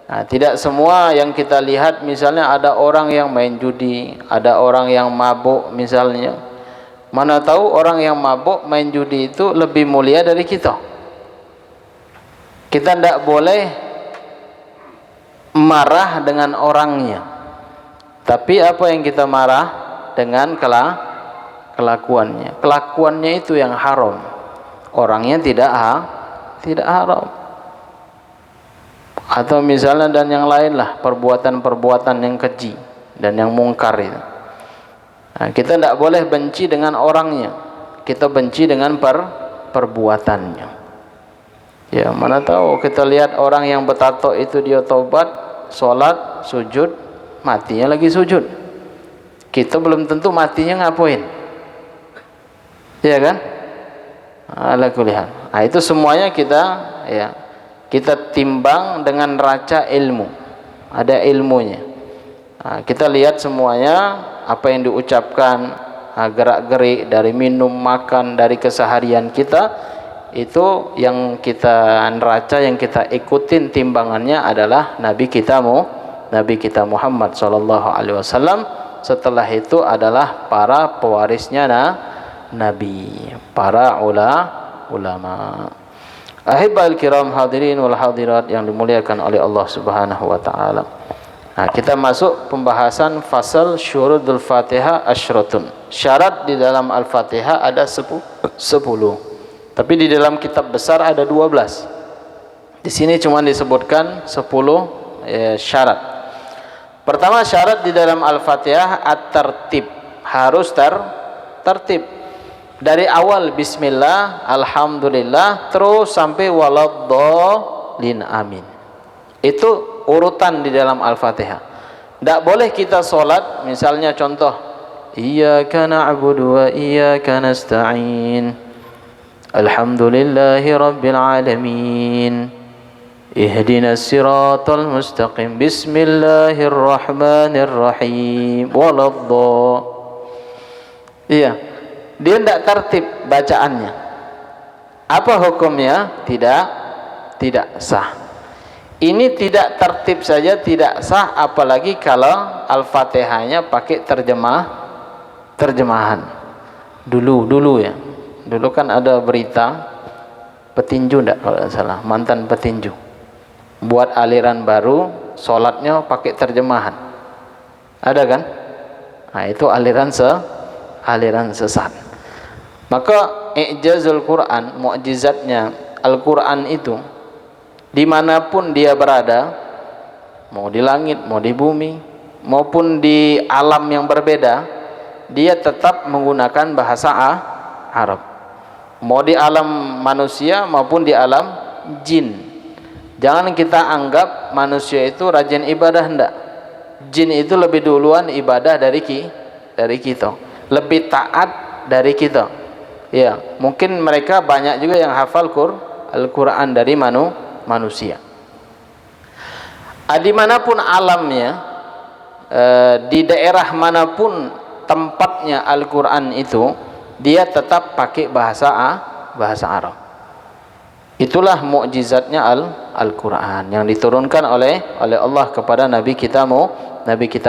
Nah, tidak semua yang kita lihat, misalnya ada orang yang main judi, ada orang yang mabuk misalnya. Mana tahu orang yang mabuk main judi itu lebih mulia dari kita. Kita tidak boleh marah dengan orangnya. Tapi apa yang kita marah dengan kelakuannya. Kelakuannya itu yang haram. Orangnya tidak haram. Atau misalnya dan yang lain lah, perbuatan-perbuatan yang keji dan yang mungkar itu. Nah, kita tidak boleh benci dengan orangnya, kita benci dengan perbuatannya. Ya, mana tahu kita lihat orang yang bertato itu dia taubat, sholat, sujud, matinya lagi sujud. Kita belum tentu matinya ngapain. Ya kan? Ala kulli hal. Nah, itu semuanya kita timbang dengan raca ilmu. Ada ilmunya. Nah, kita lihat semuanya apa yang diucapkan, gerak-gerik dari minum, makan, dari keseharian kita, itu yang kita neraca, yang kita ikutin timbangannya adalah Nabi kita Muhammad sallallahu alaihi wasallam. Setelah itu adalah para pewarisnya Nabi, para ulama. Ahibbal kiram hadirin wal hadirat yang dimuliakan oleh Allah Subhanahu wa taala. Nah, kita masuk pembahasan fasal syurudul Fatihah asyratun. Syarat di dalam Al-Fatihah ada 10. Tapi di dalam kitab besar ada 12. Di sini cuma disebutkan 10 syarat. Pertama, syarat di dalam Al-Fatihah at-tartib. Harus tertib. Dari awal bismillah, alhamdulillah, terus sampai waladdallin, amin. Itu urutan di dalam Al-Fatihah. Tidak boleh kita sholat, misalnya contoh, iyyaka na'budu wa iyyaka nasta'in, alhamdulillahi rabbil alamin, ihdinas siratal mustaqim, bismillahirrahmanirrahim, waladdallin. Iya, dia tidak tertib bacaannya. Apa hukumnya? Tidak sah. Ini tidak tertib saja tidak sah, apalagi kalau Al-Fatihahnya pakai terjemahan. Dulu ya. Dulu kan ada berita petinju, enggak kalau tidak salah, mantan petinju. Buat aliran baru, sholatnya pakai terjemahan. Ada kan? Nah, itu aliran sesat. Maka i'jazul Quran, mukjizatnya Al-Quran itu, dimanapun dia berada, mau di langit, mau di bumi, maupun di alam yang berbeda, dia tetap menggunakan bahasa Arab. Mau di alam manusia maupun di alam jin. Jangan kita anggap manusia itu rajin ibadah, hendak. Jin itu lebih duluan ibadah dari kita, lebih taat dari kita. Ya, mungkin mereka banyak juga yang hafal Al-Quran dari manusia. Dimanapun alamnya, di daerah manapun tempatnya Al-Quran itu, dia tetap pakai bahasa Arab. Itulah mukjizatnya Al-Quran yang diturunkan oleh Allah kepada Nabi kita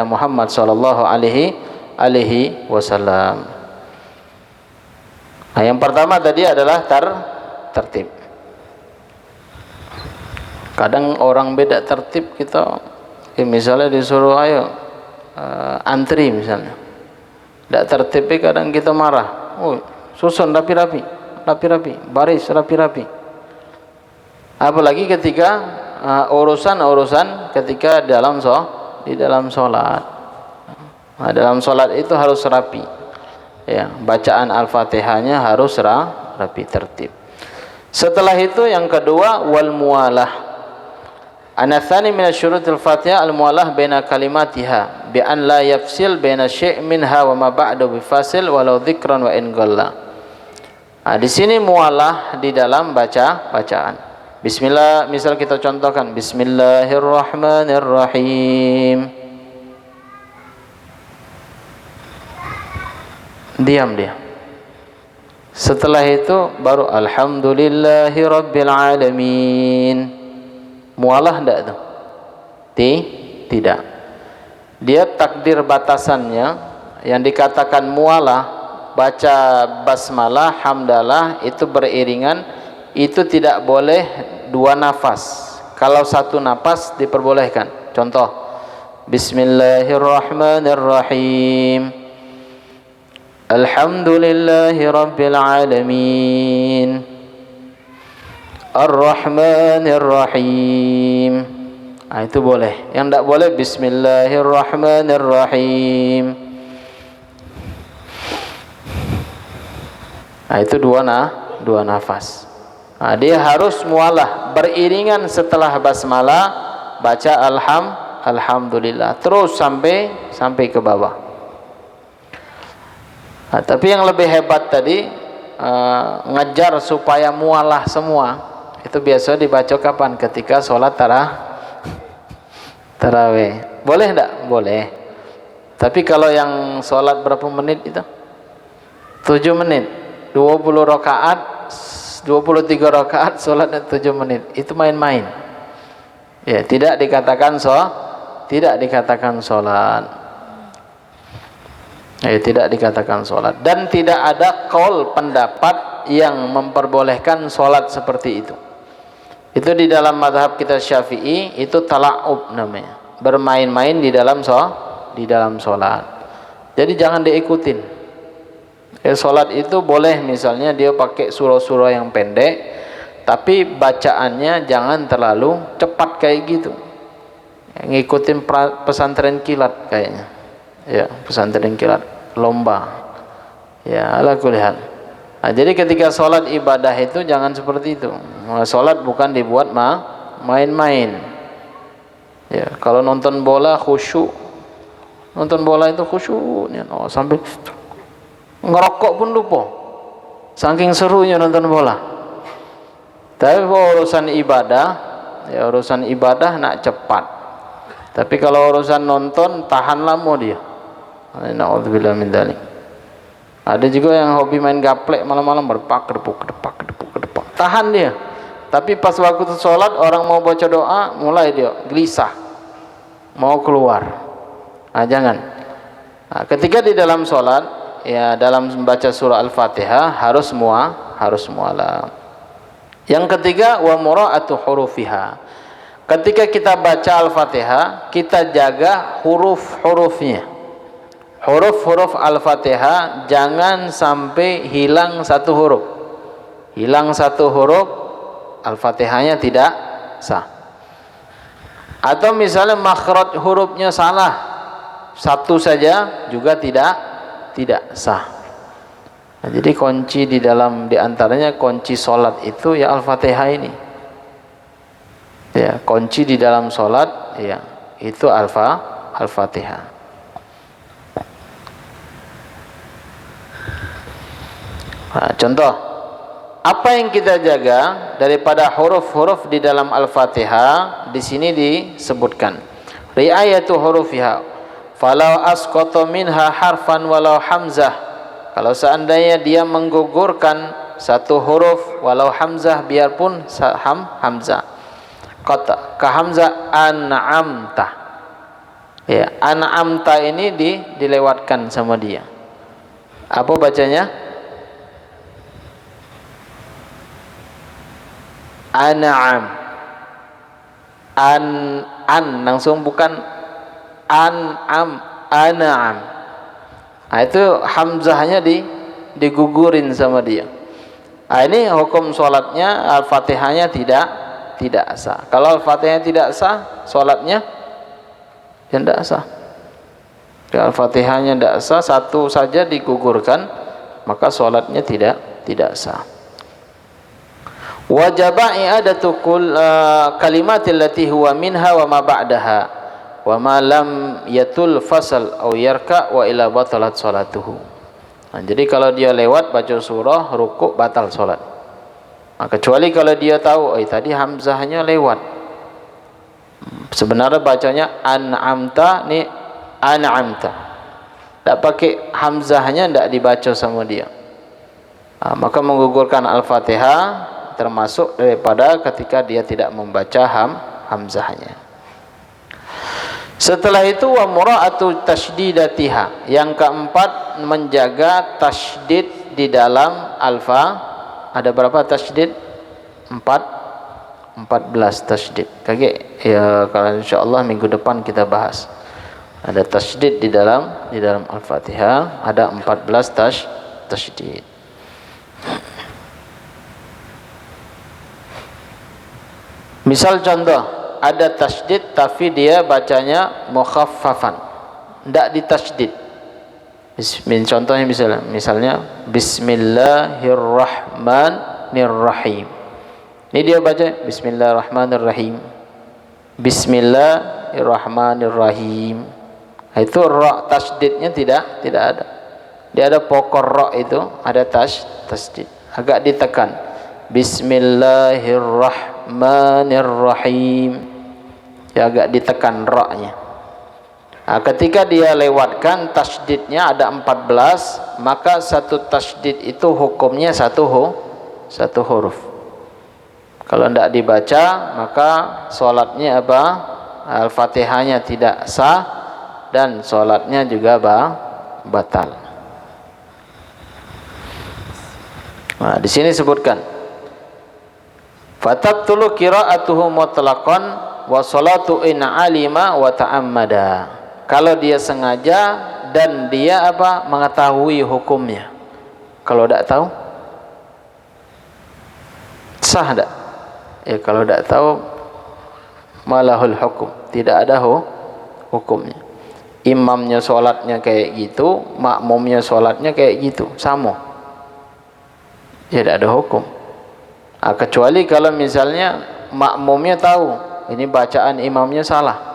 Muhammad sallallahu alaihi wasallam. Nah, yang pertama tadi adalah tertib. Kadang orang beda tertib, kita misalnya disuruh ayo antri misalnya, tidak tertib, kadang kita marah. Oh, susun rapi-rapi, baris rapi-rapi. Apalagi ketika urusan ketika di dalam sholat. Nah, dalam sholat itu harus rapi. Ya, bacaan Al-Fatihahnya harus rapi, tertib. Setelah itu yang kedua, wal mualah. Anatsani min asyurutil Fatihah al mualah baina kalimatiha bi an la yafsil baina syai' minha wa ma ba'du bi fasil walau dzikran wa in ghalla. Nah, di sini mualah di dalam bacaan. Bismillah, misal kita contohkan bismillahirrahmanirrahim. Diam dia. Setelah itu baru alhamdulillahi rabbil alamin. Mualah enggak itu? Tidak. Dia takdir batasannya yang dikatakan mualah, baca basmalah, hamdalah itu beriringan, itu tidak boleh 2 nafas. Kalau 1 nafas diperbolehkan. Contoh, bismillahirrahmanirrahim. Alhamdulillahi rabbil alamin. Ar-Rahmanir Rahim. Nah, itu boleh. Yang tidak boleh bismillahirrahmanirrahim. Nah, itu 2 dua nafas. Dia harus mualah beriringan setelah basmalah baca alhamdulillah terus sampai ke bawah. Tapi yang lebih hebat tadi ngajar supaya mualah semua itu biasa dibaca kapan? Ketika sholat tarawih. Boleh enggak? Boleh. Tapi kalau yang sholat berapa menit itu? 7 menit 20 rakaat 23 rakaat sholatnya 7 menit itu main-main ya, tidak dikatakan sholat ya, tidak dikatakan sholat. Dan tidak ada qaul pendapat yang memperbolehkan sholat seperti itu. Itu di dalam mazhab kita Syafi'i itu tala'ub namanya, bermain-main di dalam sholat. Jadi jangan diikutin. Sholat itu boleh misalnya dia pakai surah-surah yang pendek, tapi bacaannya jangan terlalu cepat kayak gitu. Ngikutin pesantren kilat kayaknya. Ya, pesantren kilat lomba. Ya, ala kulli hal. Jadi ketika sholat ibadah itu jangan seperti itu. Sholat bukan dibuat main-main. Ya, kalau nonton bola khusyuk. Nonton bola itu khusyuknya. Sampai ngerokok pun lupa. Saking serunya nonton bola. Tapi urusan ibadah, ya urusan ibadah nak cepat. Tapi kalau urusan nonton tahan lama dia. Na'udzubillah min dzalik. Ada juga yang hobi main gaplek malam-malam berpak. Tahan dia. Tapi pas waktu sholat orang mau baca doa mulai dia gelisah. Mau keluar. Jangan. Ketika di dalam sholat ya dalam membaca surah Al-Fatihah harus mualah. Yang ketiga wa mura'atu hurufiha. Ketika kita baca Al-Fatihah, kita jaga huruf-hurufnya. Huruf-huruf Al-Fatihah jangan sampai hilang satu huruf. Hilang satu huruf, Al-Fatihahnya tidak sah. Atau misalnya makhraj hurufnya salah, satu saja juga tidak sah. Jadi kunci di antaranya kunci solat itu ya Al-Fatihah ini. Ya, kunci di dalam solat ya itu Al-Fatihah. Contoh, apa yang kita jaga daripada huruf-huruf di dalam Al-Fatihah di sini disebutkan. Riayatu hurufiha. Falau asqata minha harfan walau hamzah. Kalau seandainya dia menggugurkan satu huruf walau hamzah biarpun hamzah. Kata ka hamzah an'amta. Ya, an'amta ini dilewatkan sama dia. Apa bacanya? An'am. An langsung bukan an'am, an'am. Itu hamzahnya digugurin sama dia. Ini hukum sholatnya Al-Fatihahnya tidak sah. Kalau Al-Fatihahnya tidak sah, sholatnya tidak sah. Kalau Al-Fatihahnya tidak sah, satu saja digugurkan, maka sholatnya tidak sah. Wajaba i'adatu kalimatil lati huwa minha wa ma ba'daha wa ma lam yatul fasal aw yarka wa ila batalat salatuhu. Jadi kalau dia lewat baca surah rukuk batal salat. Kecuali kalau dia tahu tadi hamzahnya lewat. Sebenarnya bacanya an'amta ni an'amta. Tak pakai hamzahnya tidak dibaca sama dia. Maka menggugurkan Al-Fatihah termasuk daripada ketika dia tidak membaca hamzahnya. Setelah itu wa mura'atu tasydidatiha. Yang keempat menjaga tasydid di dalam alfa. Ada berapa tasydid? 14 tasydid. Kage ya kalau insyaallah minggu depan kita bahas. Ada tasydid di dalam Al-Fatihah, ada 14 tasydid. Misal contoh, ada tasydid tapi dia bacanya mukhaffafan, tidak ditasydid. Contohnya misalnya Bismillahirrahmanirrahim. Ini dia baca Bismillahirrahmanirrahim. Bismillahirrahmanirrahim. Itu ra tasydidnya tidak ada. Dia ada pokok ra itu ada tasydid. Agak ditekan. Bismillahirrahmanirrahim. Ya agak ditekan ra-nya. Nah, ketika dia lewatkan tasydidnya ada 14, maka satu tasydid itu hukumnya satu huruf. Kalau tidak dibaca, maka sholatnya apa? Al-Fatihahnya tidak sah dan sholatnya juga batal. Nah, di sini sebutkan fatabtulu qira'atuhu mutlaqan wa salatu in alima wa ta'ammada. Kalau dia sengaja dan dia apa? Mengetahui hukumnya. Kalau tidak tahu, sah tak? Ya kalau tidak tahu, malahul hukum, tidak ada hukumnya. Imamnya sholatnya kayak gitu, makmumnya sholatnya kayak gitu, sama. Ya tidak ada hukum. Nah, kecuali kalau misalnya makmumnya tahu ini bacaan imamnya salah,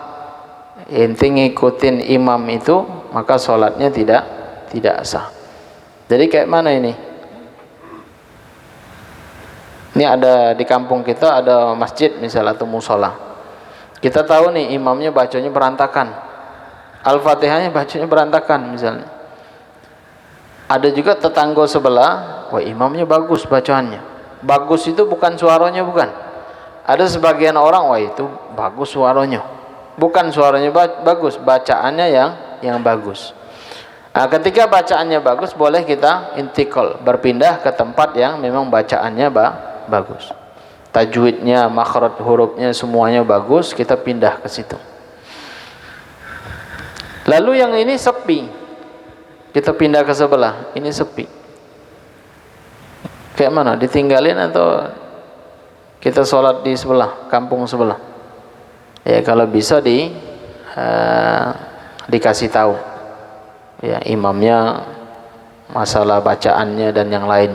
ente ngikutin imam itu, maka sholatnya tidak sah. Jadi kayak mana ini? Ini ada di kampung kita ada masjid misalnya atau musola. Kita tahu nih imamnya bacanya berantakan, Al-Fatihahnya bacanya berantakan misalnya. Ada juga tetangga sebelah, wah imamnya bagus bacaannya. Bagus itu bukan suaranya, bukan. Ada sebagian orang, wah itu bagus suaranya. Bukan suaranya bagus, bacaannya yang bagus. Nah, ketika bacaannya bagus, boleh kita intikal, berpindah ke tempat yang memang bacaannya bagus. Tajwidnya, makhraj hurufnya semuanya bagus, kita pindah ke situ. Lalu yang ini sepi, kita pindah ke sebelah, ini sepi. Kayak mana? Ditinggalin atau kita sholat di sebelah, kampung sebelah? Ya kalau bisa dikasih tahu ya imamnya masalah bacaannya dan yang lain.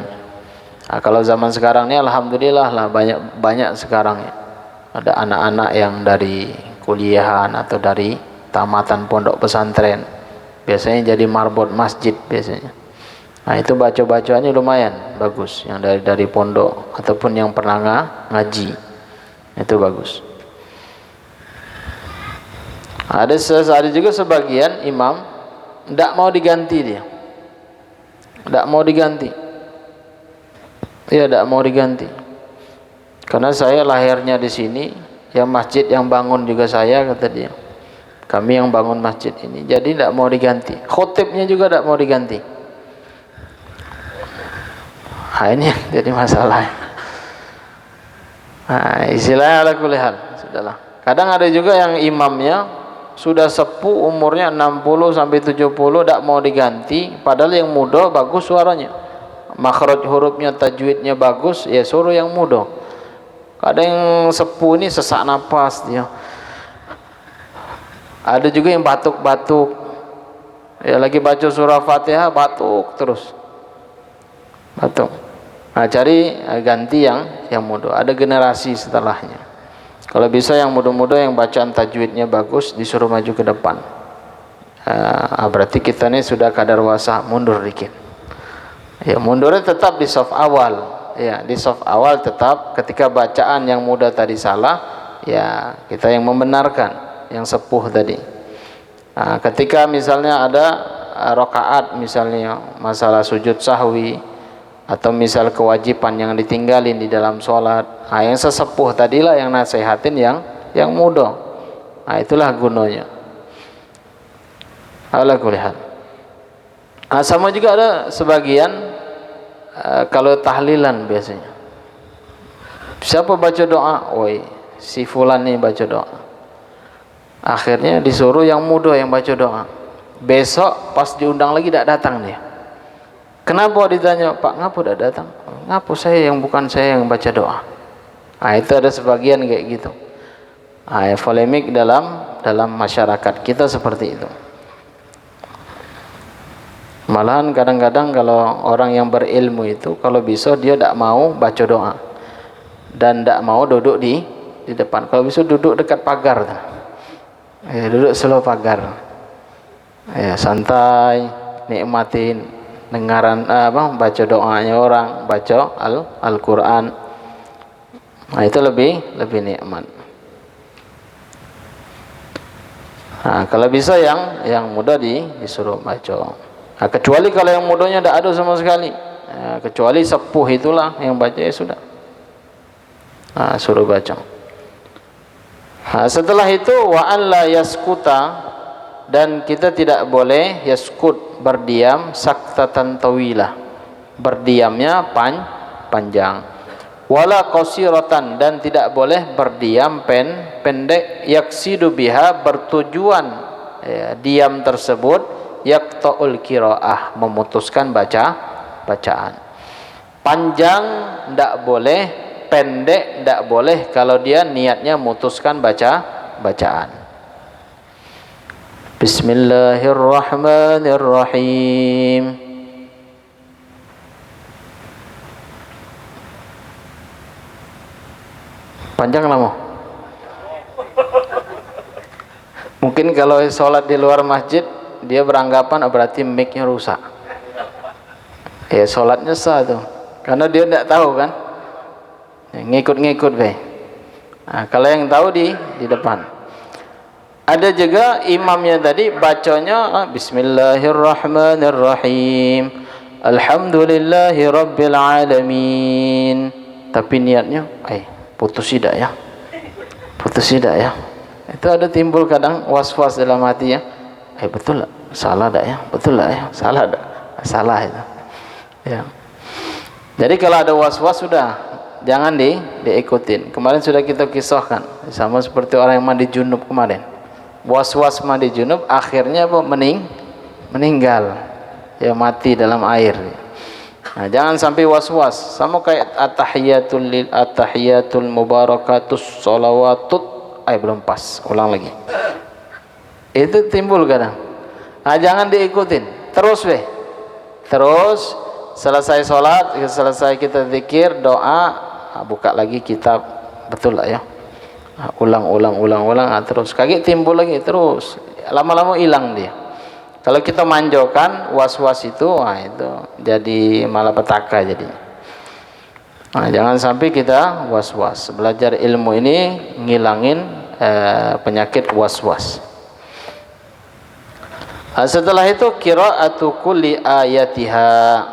Nah, kalau zaman sekarang ini alhamdulillah lah banyak sekarang ya. Ada anak-anak yang dari kuliahan atau dari tamatan pondok pesantren, biasanya jadi marbot masjid biasanya. Nah itu baca-bacaannya lumayan bagus, yang dari pondok ataupun yang pernah ngaji itu bagus. Ada juga sebagian imam tidak mau diganti, dia tidak mau diganti. Dia tidak mau diganti. Karena saya lahirnya di sini, yang masjid yang bangun juga saya, kata dia. Kami yang bangun masjid ini, jadi tidak mau diganti. Khotibnya juga tidak mau diganti. Nah ini yang jadi masalah. Nah, istilahnya ala kulli hal, sudahlah. Kadang ada juga yang imamnya sudah sepuh, umurnya 60 sampai 70, tidak mau diganti, padahal yang muda bagus suaranya. Makhraj hurufnya, tajwidnya bagus, ya suruh yang muda. Kadang yang sepuh ini sesak napas dia. Ada juga yang batuk-batuk. Ya lagi baca surah Fatihah batuk terus. Batuk. Nah, cari ganti yang muda. Ada generasi setelahnya. Kalau bisa yang muda-muda yang bacaan tajwidnya bagus disuruh maju ke depan. Berarti kita ini sudah kadar wasa, mundur dikit. Ya mundurnya tetap di saf awal. Ya di saf awal tetap, ketika bacaan yang muda tadi salah, ya kita yang membenarkan yang sepuh tadi. Nah, ketika misalnya ada rakaat, misalnya masalah sujud sahwi atau misal kewajiban yang ditinggalin di dalam sholat, nah, yang sesepuh tadilah yang nasihatin yang muda. Nah, itulah gunanya. Ala kulli hal. Nah, sama juga ada sebagian kalau tahlilan biasanya. Siapa baca doa? Woi, si fulan nih baca doa. Akhirnya disuruh yang muda yang baca doa. Besok pas diundang lagi tidak datang dia. Kenapa ditanya, Pak, ngapa tidak datang? Ngapa saya yang bukan saya yang baca doa? Nah, itu ada sebagian kayak gitu. Nah, polemik dalam masyarakat kita seperti itu. Malahan kadang-kadang kalau orang yang berilmu itu kalau bisa dia tidak mau baca doa dan tidak mau duduk di depan. Kalau bisa duduk dekat pagar, duduk sebelah pagar, santai, nikmatin dengaran baca doanya orang, baca Al-Quran. Nah, itu lebih nikmat. Nah, kalau bisa yang muda disuruh baca. Nah, kecuali kalau yang mudanya tidak ada sama sekali, kecuali sepuh itulah yang baca, ya sudah, suruh baca. Setelah itu wa an la yaskuta, dan kita tidak boleh yaskut, berdiam, saktatan tawilah, berdiamnya panjang, wala qasiratan, dan tidak boleh berdiam pendek, yaksidu biha, bertujuan diam tersebut yaqta'ul qiraah, memutuskan bacaan. Panjang tidak boleh, pendek tidak boleh kalau dia niatnya memutuskan bacaan. Bismillahirrahmanirrahim. Panjang lama. Mungkin kalau sholat di luar masjid dia beranggapan berarti mic-nya rusak. Ya sholatnya sah tuh, karena dia tidak tahu kan, ngikut-ngikut be. Kalau yang tahu di depan. Ada juga imamnya tadi bacanya Bismillahirrahmanirrahim, Alhamdulillahi Rabbil Alamin, tapi niatnya putus tidak ya, itu ada timbul kadang was-was dalam hati ya. Betul lah, salah tak ya, betul lah ya, salah tak, salah itu ya. Jadi kalau ada was-was sudah jangan diikutin. Kemarin sudah kita kisahkan, sama seperti orang yang mandi junub kemarin, was-was mandi junub, akhirnya apa, meninggal ya, mati dalam air. Nah, jangan sampai was-was, sama kayak at-tahiyatul mubarakatus sholawatut, belum pas, ulang lagi. Itu timbul kadang. Jangan diikutin. Terus selesai sholat, selesai kita zikir, doa, buka lagi kitab, betul lah ya. Ulang, terus kaget timbul lagi, terus lama-lama hilang dia. Kalau kita manjokan was-was itu, itu jadi malapetaka jadinya. Jangan sampai kita was-was. Belajar ilmu ini ngilangin penyakit was-was. Setelah itu qiraatu kulli ayatiha,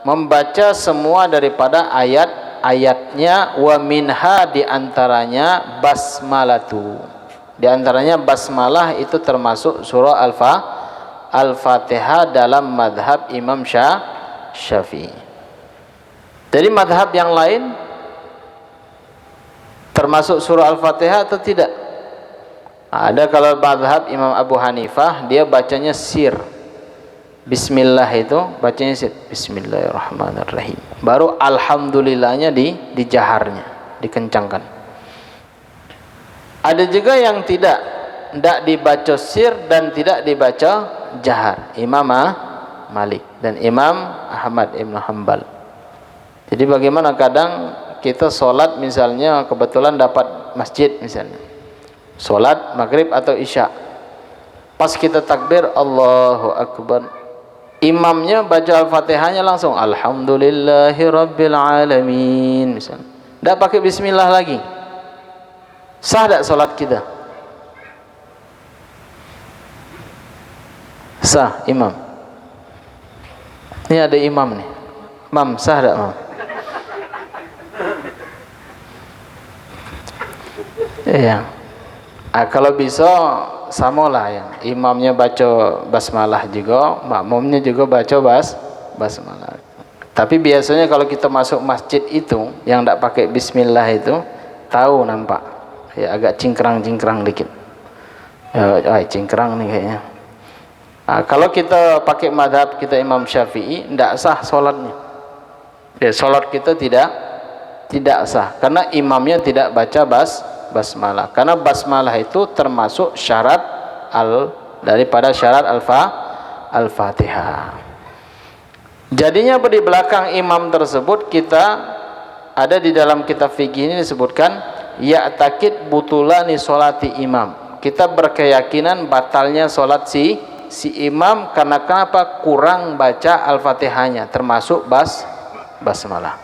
membaca semua daripada ayat-ayatnya, wa minha, diantaranya basmalatu, diantaranya basmalah itu termasuk surah Al-Fatihah dalam madhab Imam Syafi'i. Jadi madhab yang lain termasuk surah Al-Fatihah atau tidak? Ada kalau madhab Imam Abu Hanifah dia bacanya sir, Bismillah itu bacanya sir, Bismillahirrahmanirrahim, baru Alhamdulillahnya di jaharnya, dikencangkan. Ada juga yang tidak dibaca sir dan tidak dibaca jahar, Imam Malik dan Imam Ahmad Ibn Hanbal. Jadi bagaimana kadang kita sholat misalnya kebetulan dapat masjid, misalnya sholat maghrib atau isya, pas kita takbir Allahu Akbar, imamnya baca Al-Fatihahnya langsung Alhamdulillahi Rabbil Alamin misalnya, tidak pakai Bismillah lagi, sah tak sholat kita? Sah imam. Ini ada imam nih, imam sah tak imam? Iya. Kalau bisa samalah ya, imamnya baca basmalah juga, makmumnya juga baca basmalah. Tapi biasanya kalau kita masuk masjid itu yang tidak pakai bismillah itu tahu nampak ya, agak cingkrang dikit. Cingkrang nih kayaknya. Kalau kita pakai madhab kita Imam Syafi'i, tidak sah sholatnya. Sholat kita tidak sah karena imamnya tidak baca basmalah, karena basmalah itu termasuk syarat daripada syarat Al-Fatihah. Jadinya di belakang imam tersebut kita ada di dalam kitab fikih ini disebutkan ya'takid butulani sholati imam. Kita berkeyakinan batalnya sholat si imam karena kenapa? Kurang baca Al-Fatihahnya, termasuk basmalah.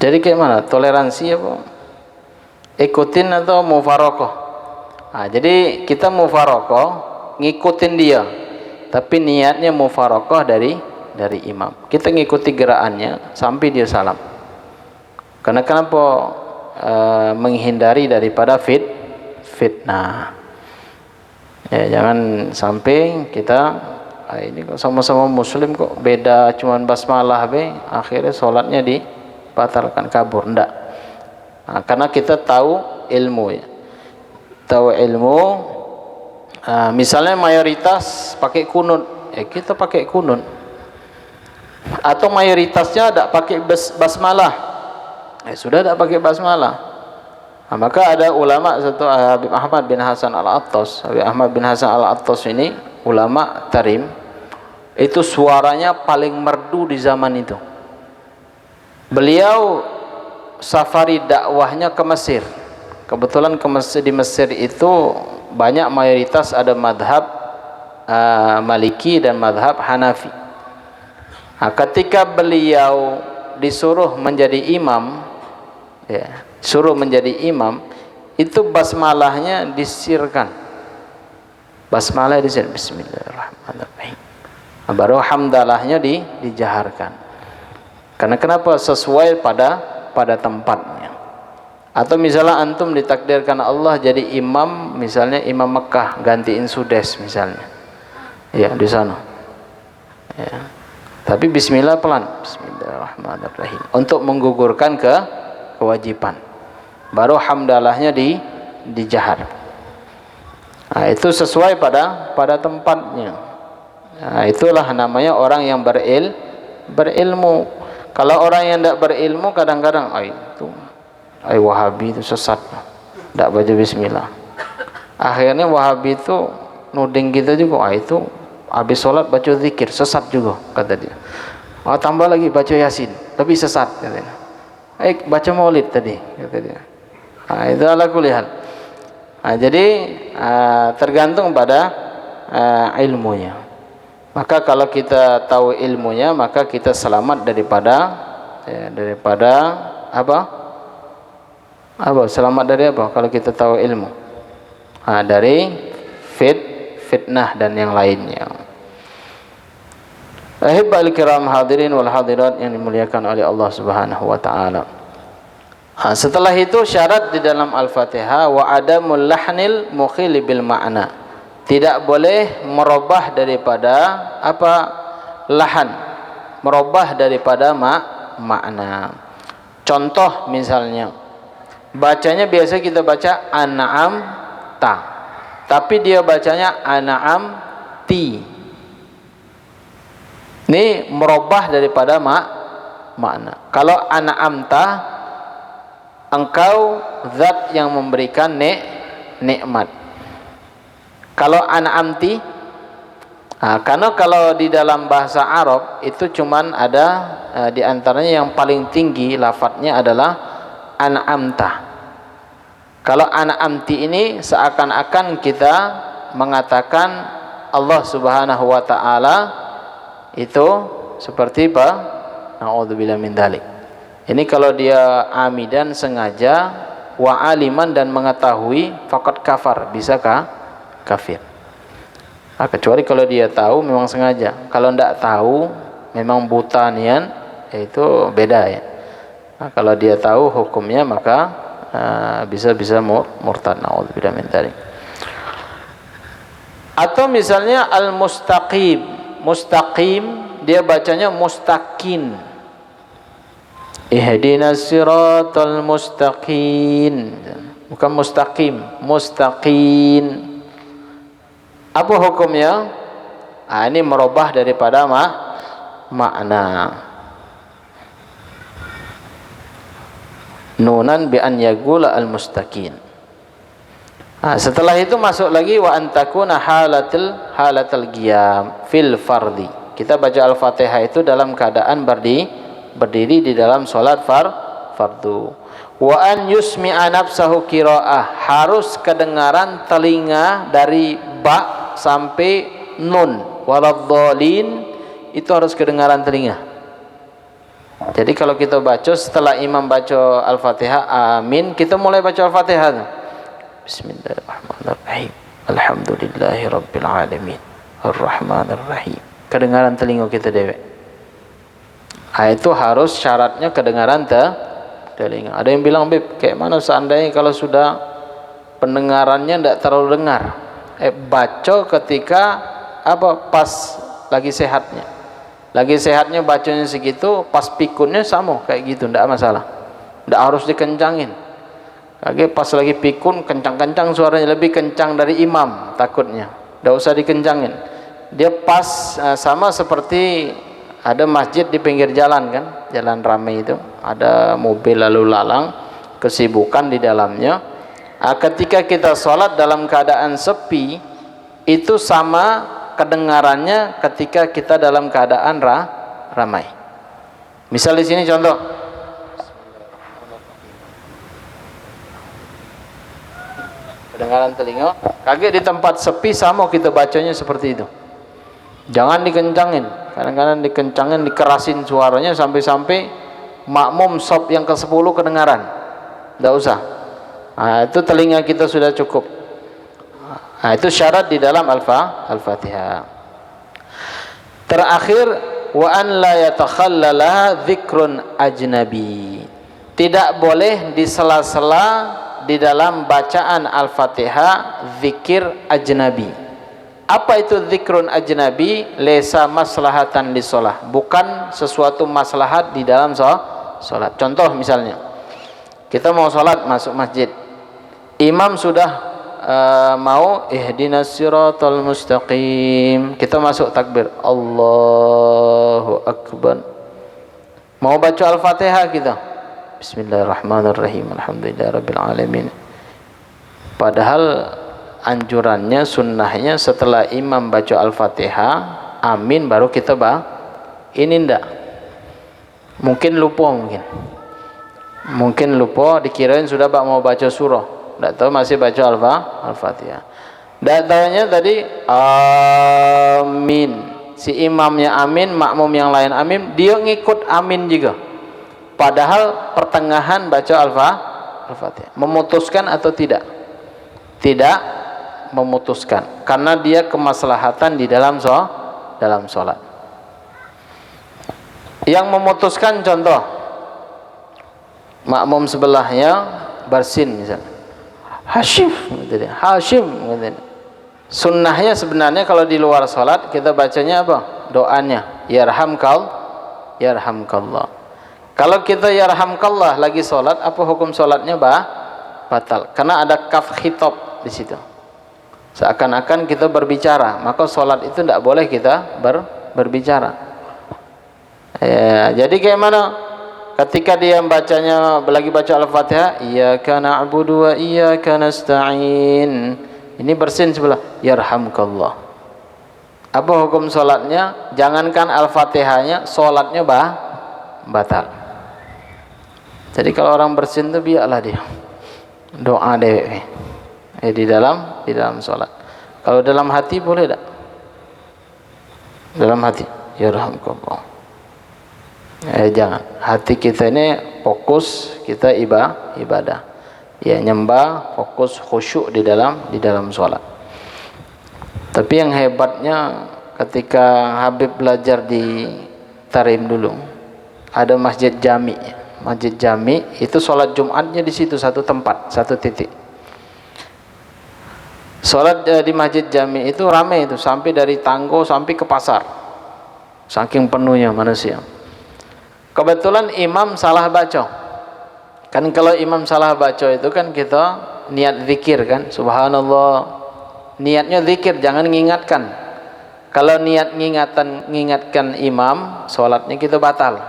Jadi kayak mana? Toleransi apa? Ikutin atau mufarokoh? Nah, jadi kita mufarokoh, ngikutin dia, tapi niatnya mufarokoh dari imam. Kita ngikuti gerakannya sampai dia salam. Karena kenapa? Menghindari daripada fitnah. Ya, jangan sampai kita ini kok sama-sama muslim kok beda cuman basmalah akhirnya sholatnya dibatalkan, kabur. Enggak. Nah, karena kita tahu ilmu ya. Tahu ilmu, misalnya mayoritas pakai kunut, kita pakai kunut. Atau mayoritasnya tidak pakai basmalah, sudah tidak pakai basmalah. Nah, maka ada ulama satu, Habib Ahmad bin Hasan Al-Attas. Habib Ahmad bin Hasan Al-Attas ini ulama tarim, itu suaranya paling merdu di zaman itu. Beliau safari dakwahnya ke Mesir. Kebetulan di Mesir itu banyak mayoritas ada madhab Maliki dan madhab Hanafi. Nah, ketika beliau disuruh menjadi imam, suruh menjadi imam, itu basmalahnya disirkan. Basmalah disirkan, bismillahirrahmanirrahim. Baru hamdalahnya dijaharkan. Karena kenapa? Sesuai pada tempatnya. Atau misalnya antum ditakdirkan Allah jadi imam, misalnya imam Mekah gantiin Sudes misalnya, ya di sana, ya. Tapi bismillah pelan, bismillahirrahmanirrahim, untuk menggugurkan kewajiban. Baru hamdalahnya dijahar. Nah, itu sesuai pada tempatnya. Nah, itulah namanya orang yang berilmu. Kalau orang yang tidak berilmu kadang-kadang Wahabi itu sesat, tidak baca bismillah. Akhirnya Wahabi itu nuding kita juga, itu habis sholat baca zikir, sesat juga kata dia. Tambah lagi baca Yasin, tapi sesat katanya. Baca maulid tadi kata dia. Itu ala kulli hal. Jadi tergantung pada ilmunya. Maka kalau kita tahu ilmunya, maka kita selamat daripada apa? Selamat dari apa? Kalau kita tahu ilmu, dari fitnah dan yang lainnya. Ahibbal kiram hadirin wal hadirat yang dimuliakan oleh Allah Subhanahu wa taala. Setelah itu syarat di dalam Al-Fatihah wa adamul lahnil mukhil bil ma'na. Tidak boleh merubah daripada lahan, merubah daripada makna. Contoh misalnya, bacanya biasa kita baca an'am ta, tapi dia bacanya an'am ti. Ini merubah daripada makna. Kalau an'amta, engkau zat yang memberikan nikmat. Kalau an'amti, karena kalau di dalam bahasa Arab itu cuman ada di antaranya yang paling tinggi lafadznya adalah an'amta. Kalau an'amti ini seakan-akan kita mengatakan Allah Subhanahu wa taala itu seperti apa? Na'udzubillah min dzalik. Ini kalau dia amidan sengaja, wa aliman dan mengetahui, faqad kafar, bisakah kafir. Kecuali kalau dia tahu memang sengaja. Kalau tidak tahu memang buta nian, itu beda ya. Kalau dia tahu hukumnya maka bisa murtad, na'udzubillah min dzalik. Atau misalnya al-mustaqim. Mustaqim dia bacanya mustaqin. Ihdinas siratal mustaqim. Bukan mustaqim, mustaqin. Apa hukumnya? Ini merubah daripada makna. Nunan bi an yaqula al mustaqin. Setelah itu masuk lagi wa antakuna halatul qiyam fil fardi. Kita baca Al-Fatihah itu dalam keadaan berdiri di dalam salat fardu. Wa an yusmi'a nafsahu qiraah, harus kedengaran telinga dari ba sampai nun waladhdallin, itu harus kedengaran telinga. Jadi kalau kita baca setelah imam baca Al-Fatihah amin, kita mulai baca Al-Fatihah. Bismillahirrahmanirrahim. Alhamdulillahirabbil alamin. Arrahmanirrahim. Kedengaran telinga kita dewek. Itu harus syaratnya kedengaran telinga. Ada yang bilang, "Beb, kayak mana seandainya kalau sudah pendengarannya tidak terlalu dengar?" Baca ketika pas lagi sehatnya. Lagi sehatnya bacanya segitu, pas pikunnya sama kayak gitu, tidak masalah. Tidak harus dikencangin. Pas lagi pikun kencang-kencang suaranya, lebih kencang dari imam takutnya. Tidak usah dikencangin. Dia pas sama seperti ada masjid di pinggir jalan kan, jalan ramai itu, ada mobil lalu lalang, kesibukan di dalamnya. Ketika kita sholat dalam keadaan sepi, itu sama kedengarannya ketika kita dalam keadaan ramai. Misal di sini contoh, kedengaran telinga, kaget di tempat sepi sama kita bacanya seperti itu. Jangan dikencangin. Kadang-kadang dikencangin, dikerasin suaranya sampai-sampai makmum sop yang ke-10 kedengaran. Tidak usah. Itu telinga kita sudah cukup. Itu syarat di dalam Al-Fatihah. Terakhir, wa an la yatakhallala dzikrun ajnabi. Tidak boleh di sela-sela di dalam bacaan Al-Fatihah zikir ajnabi. Apa itu zikrun ajnabi? Lesa maslahatan di sholat, bukan sesuatu maslahat di dalam sholat. Contoh misalnya, kita mau sholat masuk masjid, imam sudah mau ihdinas siratal mustaqim, kita masuk takbir Allahu Akbar, mau baca Al-Fatihah kita Bismillahirrahmanirrahim Alhamdulillahirabbil alamin. Padahal anjurannya, sunnahnya setelah imam baca Al-Fatihah amin baru kita ini ndak. Mungkin lupa dikirain sudah mau baca surah, ndak tahu masih baca Al-Fatihah. Ndak tahunya tadi amin, si imamnya amin, makmum yang lain amin, dia ngikut amin juga. Padahal pertengahan baca Al-Fatihah. Memutuskan atau tidak? Tidak memutuskan, karena dia kemaslahatan di dalam sholat. Yang memutuskan contoh, makmum sebelahnya bersin misalnya, Hashim, sunnahnya sebenarnya kalau di luar sholat kita bacanya apa? Doanya yarhamkallah. Kalau kita yarhamkallah lagi sholat, apa hukum sholatnya batal? Karena ada kaf khitab di situ. Seakan-akan kita berbicara, maka sholat itu tidak boleh kita berbicara. Jadi kayak mana? Ketika dia bacanya lagi baca Al-Fatihah, iyyaka na'budu wa iyyaka nasta'in, ini bersin sebelah, yarhamkallah. Apa hukum sholatnya? Jangankan Al-Fatihahnya, sholatnya batal. Jadi kalau orang bersin itu biarlah dia doa deh di dalam sholat. Kalau dalam hati boleh tak? Dalam hati, yarhamkallah. Jangan. Hati kita ini fokus, kita ibadah. Ya, nyembah, fokus, khusyuk di dalam sholat. Tapi yang hebatnya ketika Habib belajar di Tarim dulu, ada masjid jami. Masjid jami itu sholat Jumatnya di situ, satu tempat, satu titik. Sholat di masjid jami itu ramai itu, sampai dari Tanggo sampai ke pasar, saking penuhnya manusia. Kebetulan imam salah baca. Kan kalau imam salah baca itu kan kita niat zikir kan, subhanallah, niatnya zikir, jangan mengingatkan. Kalau niat mengingatkan imam, sholatnya kita batal.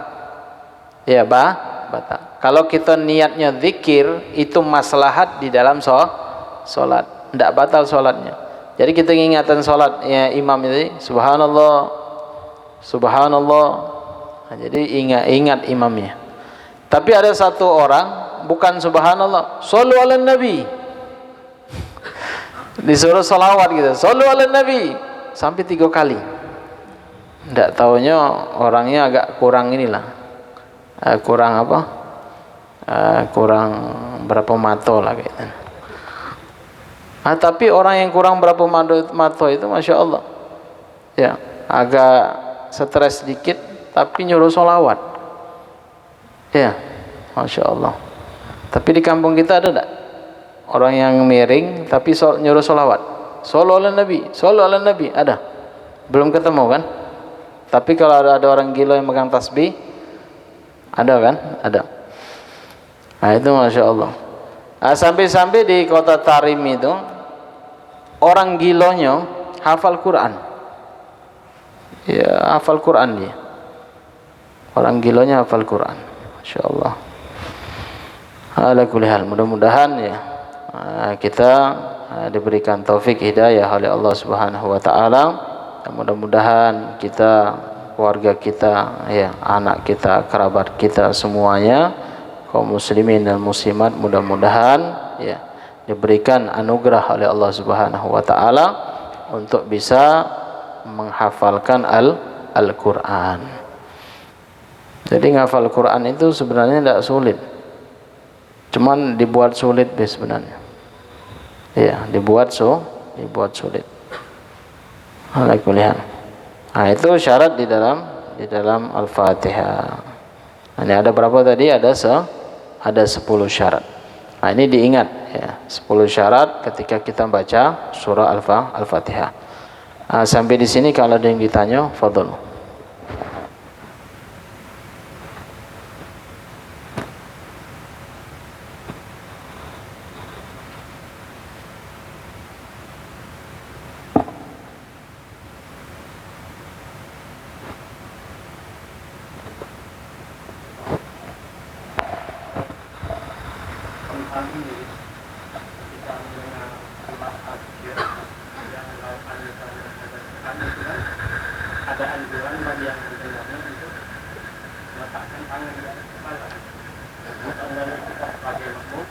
Ya batal. Kalau kita niatnya zikir, itu maslahat di dalam sholat. tidak batal sholatnya. Jadi kita ingatan sholat ya imam itu subhanallah, subhanallah. Nah, jadi ingat imamnya. Tapi ada satu orang bukan subhanallah, shollu ala nabi. Disuruh sholawat gitu, shollu ala nabi sampai 3 kali. Tidak taunya orangnya agak kurang inilah, kurang apa? Kurang berapa mato lah gitu. Tapi orang yang kurang berapa mato itu masya Allah, ya agak stres sedikit, tapi nyuruh sholawat, ya masya Allah. Tapi di kampung kita ada tak orang yang miring tapi nyuruh sholawat, shollu ala nabi, shollu ala nabi? Ada? Belum ketemu kan? Tapi kalau ada orang gila yang megang tasbih, ada kan? Ada. Nah itu masya Allah. Nah, sampai-sampai di kota Tarim itu orang gilonya hafal Quran. Ya hafal Quran dia. Orang gilonya hafal Quran. Masya Allah. Ala kulli hal, mudah-mudahan ya kita diberikan taufik hidayah oleh Allah Subhanahu wa taala. Mudah-mudahan kita, keluarga kita, ya anak kita, kerabat kita semuanya, kaum muslimin dan muslimat, mudah-mudahan ya diberikan anugerah oleh Allah Subhanahu wa taala untuk bisa menghafalkan Al-Qur'an. Jadi menghafal Quran itu sebenarnya tidak sulit. Cuman dibuat sulit sebenarnya. Ya, dibuat sulit. Alhamdulillah. Nah, itu syarat di dalam Al-Fatihah. Ini ada berapa tadi? Ada 10 syarat. Nah, ini diingat ya, 10 syarat ketika kita baca surah Al-Fatihah. Nah, sampai di sini kalau ada yang ditanya, fadhol. Ada anjuran bagi yang mendengarnya itu meletakkan tangan di atas kepala. Dari kita sebagai makmum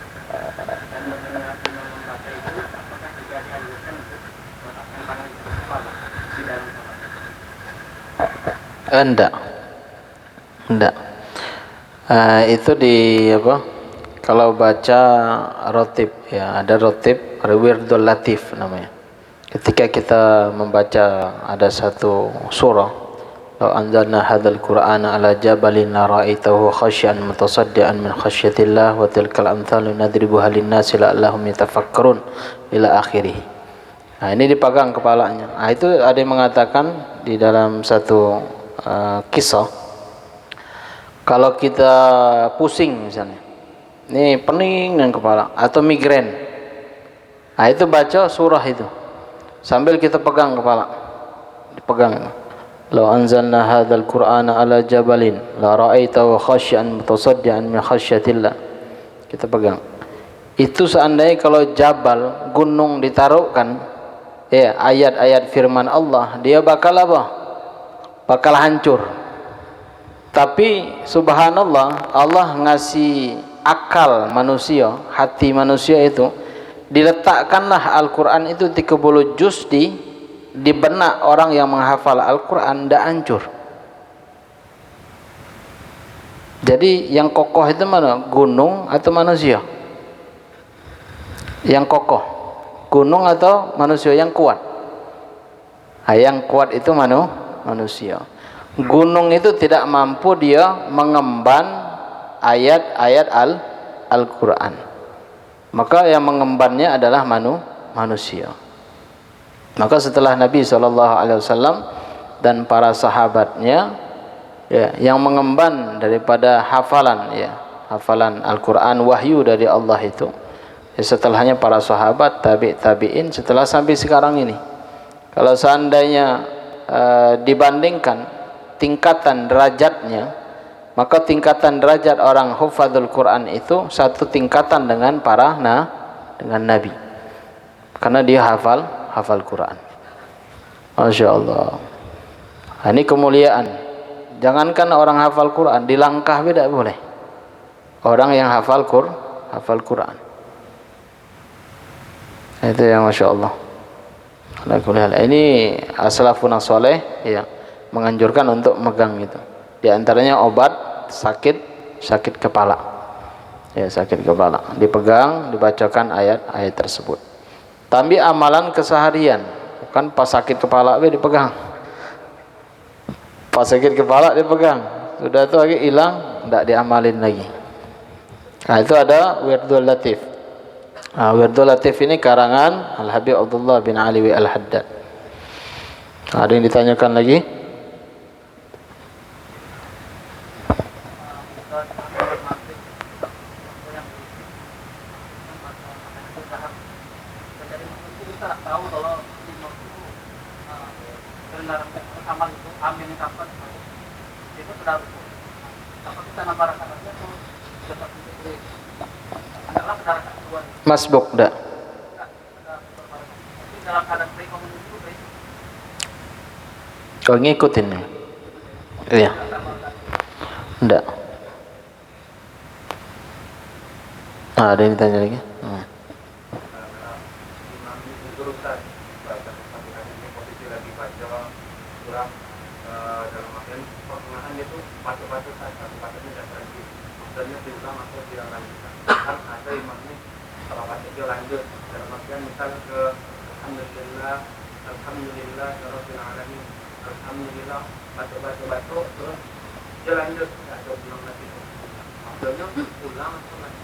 dan mendengar imam membaca itu, apakah juga dianjurkan untuk meletakkan tangan di atas kepala di dalam sholat? Enggak. Itu di apa? Kalau baca rotib ya, ada rotib, wirdul latif namanya. Ketika kita membaca ada satu surah, "Law anzalna hadzal Qur'ana 'ala jabalin la ra'aitahu khashyan mutasaddian min khasyatillah wa tilkal amthalu nadribuha lin-nasi la'allahum yatafakkarun" ila akhirih. Nah, ini dipegang kepalanya. Nah, itu ada yang mengatakan di dalam satu kisah, kalau kita pusing misalnya, ini pening dengan kepala atau migrain, nah itu baca surah itu sambil kita pegang kepala, dipegang. "Law anzalna hadzal Qur'ana 'ala jabalin la ra'aitahu khashyan mutasaddian min khasyatillah." Kita pegang. Itu seandainya kalau jabal, gunung ditaruhkan ya ayat-ayat firman Allah, dia bakal apa? Bakal hancur. Tapi subhanallah, Allah ngasih akal manusia, hati manusia itu, diletakkanlah Al-Quran itu 30 juz di benak orang yang menghafal Al-Quran, tidak hancur. Jadi yang kokoh itu mana? Gunung atau manusia? Yang kokoh gunung atau manusia yang kuat? Nah, yang kuat itu manusia. Gunung itu tidak mampu dia mengemban ayat-ayat Al-Quran. Maka yang mengembannya adalah manusia. Maka setelah Nabi SAW dan para sahabatnya ya, yang mengemban daripada hafalan ya, hafalan Al-Quran wahyu dari Allah itu ya, setelahnya para sahabat, tabi'in, setelah sampai sekarang ini. Kalau seandainya dibandingkan tingkatan derajatnya, maka tingkatan derajat orang hufadzul Quran itu satu tingkatan dengan para dengan Nabi. karena dia hafal Quran. Masya Allah. Nah, ini kemuliaan. Jangankan orang hafal Quran, di langkah beda boleh. Orang yang hafal Quran. Itu yang Masya Allah. Ini as-salafun as-saleh ya, menganjurkan untuk megang itu. Di antaranya obat sakit kepala. Ya, sakit kepala. Dipegang, dibacakan ayat-ayat tersebut. Tapi amalan keseharian, bukan pas sakit kepala dipegang. Pas sakit kepala dipegang. Sudah itu lagi hilang, tidak diamalin lagi. Nah, itu ada Wirdul Latif. Nah, Wirdul Latif ini karangan Al-Habib Abdullah bin Alwi Al-Haddad. Ada yang ditanyakan lagi? Masbuk dak. Kau ngikutin nih? Iya. Ndak. Ada yang ditanya lagi? Lanjut dalam artian misal ke alhamdulillah rabbil alamin, alhamdulillah batuk terus dia lanjut atau ulang lagi, maksudnya ulang atau lagi?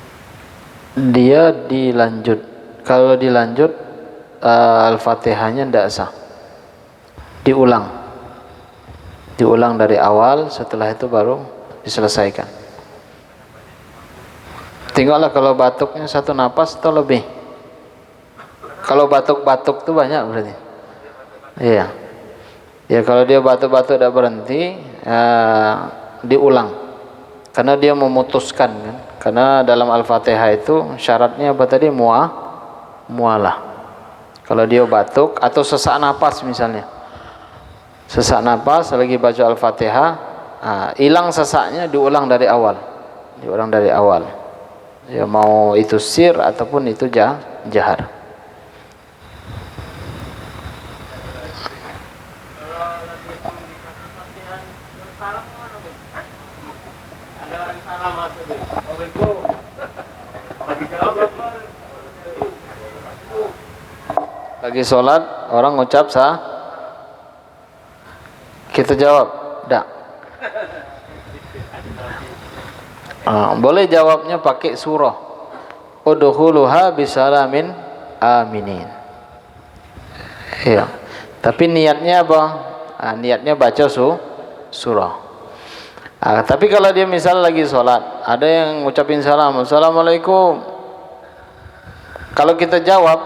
Dia dilanjut. Kalau dilanjut Al-Fatihahnya tidak sah, diulang dari awal, setelah itu baru diselesaikan. Tinggallah kalau batuknya satu napas atau lebih. Kalau batuk-batuk itu banyak berarti. Iya. Ya kalau dia batuk-batuk tidak berhenti, diulang. Karena dia memutuskan kan. Karena dalam Al-Fatihah itu syaratnya apa tadi? Mualah. Kalau dia batuk atau sesak napas misalnya. Sesak napas lagi baca Al-Fatihah, hilang sesaknya, diulang dari awal. Ya mau itu sir ataupun itu jahar. Lagi sholat orang ngucap sah, kita jawab dak. Boleh jawabnya pakai surah udkhuluha bisalamin aminin. Ya. Tapi niatnya apa? Niatnya baca surah. Tapi kalau dia misal lagi sholat, ada yang ngucapin salam, assalamualaikum. Kalau kita jawab,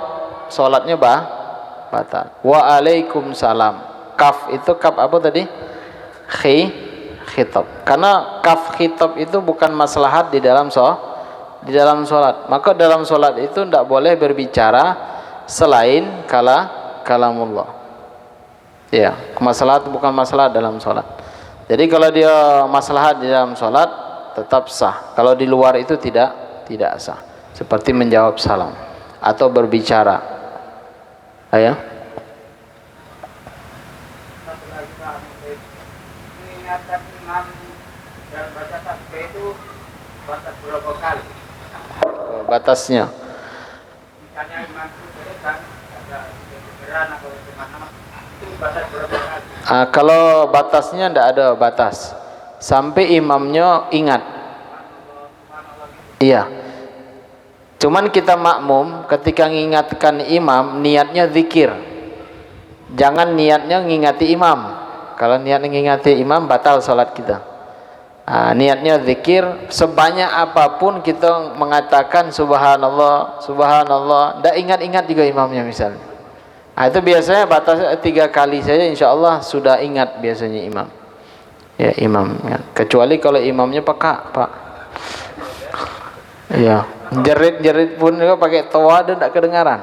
sholatnya batal. Waalaikumsalam. Kaf itu kaf apa tadi? Khitab. Karena kaf khitab itu bukan maslahat di dalam sholat. Maka dalam sholat itu tidak boleh berbicara selain kalamullah. Ya, maslahat bukan maslahat dalam sholat. Jadi kalau dia maslahat di dalam sholat tetap sah. Kalau di luar itu tidak sah. Seperti menjawab salam atau berbicara. Ayo. Mengingatkan imam dalam baca tasbih itu batas berapa kali? Batasnya. Misalnya imam itu kan ada kegeran atau bagaimana, itu batas berapa kali? Kalau batasnya tidak ada batas. Sampai imamnya ingat. Iya. Cuman kita makmum ketika mengingatkan imam, niatnya zikir. Jangan niatnya ngingati imam. Kalau niatnya ngingati imam, batal salat kita. Niatnya zikir, sebanyak apapun kita mengatakan subhanallah, subhanallah, tidak ingat-ingat juga imamnya misalnya. Itu biasanya batas 3 kali saja, insya Allah sudah ingat biasanya imam. Ya imam. Kecuali kalau imamnya peka, Pak. Iya. Jerit-jerit pun juga pakai tawa dan tidak kedengaran.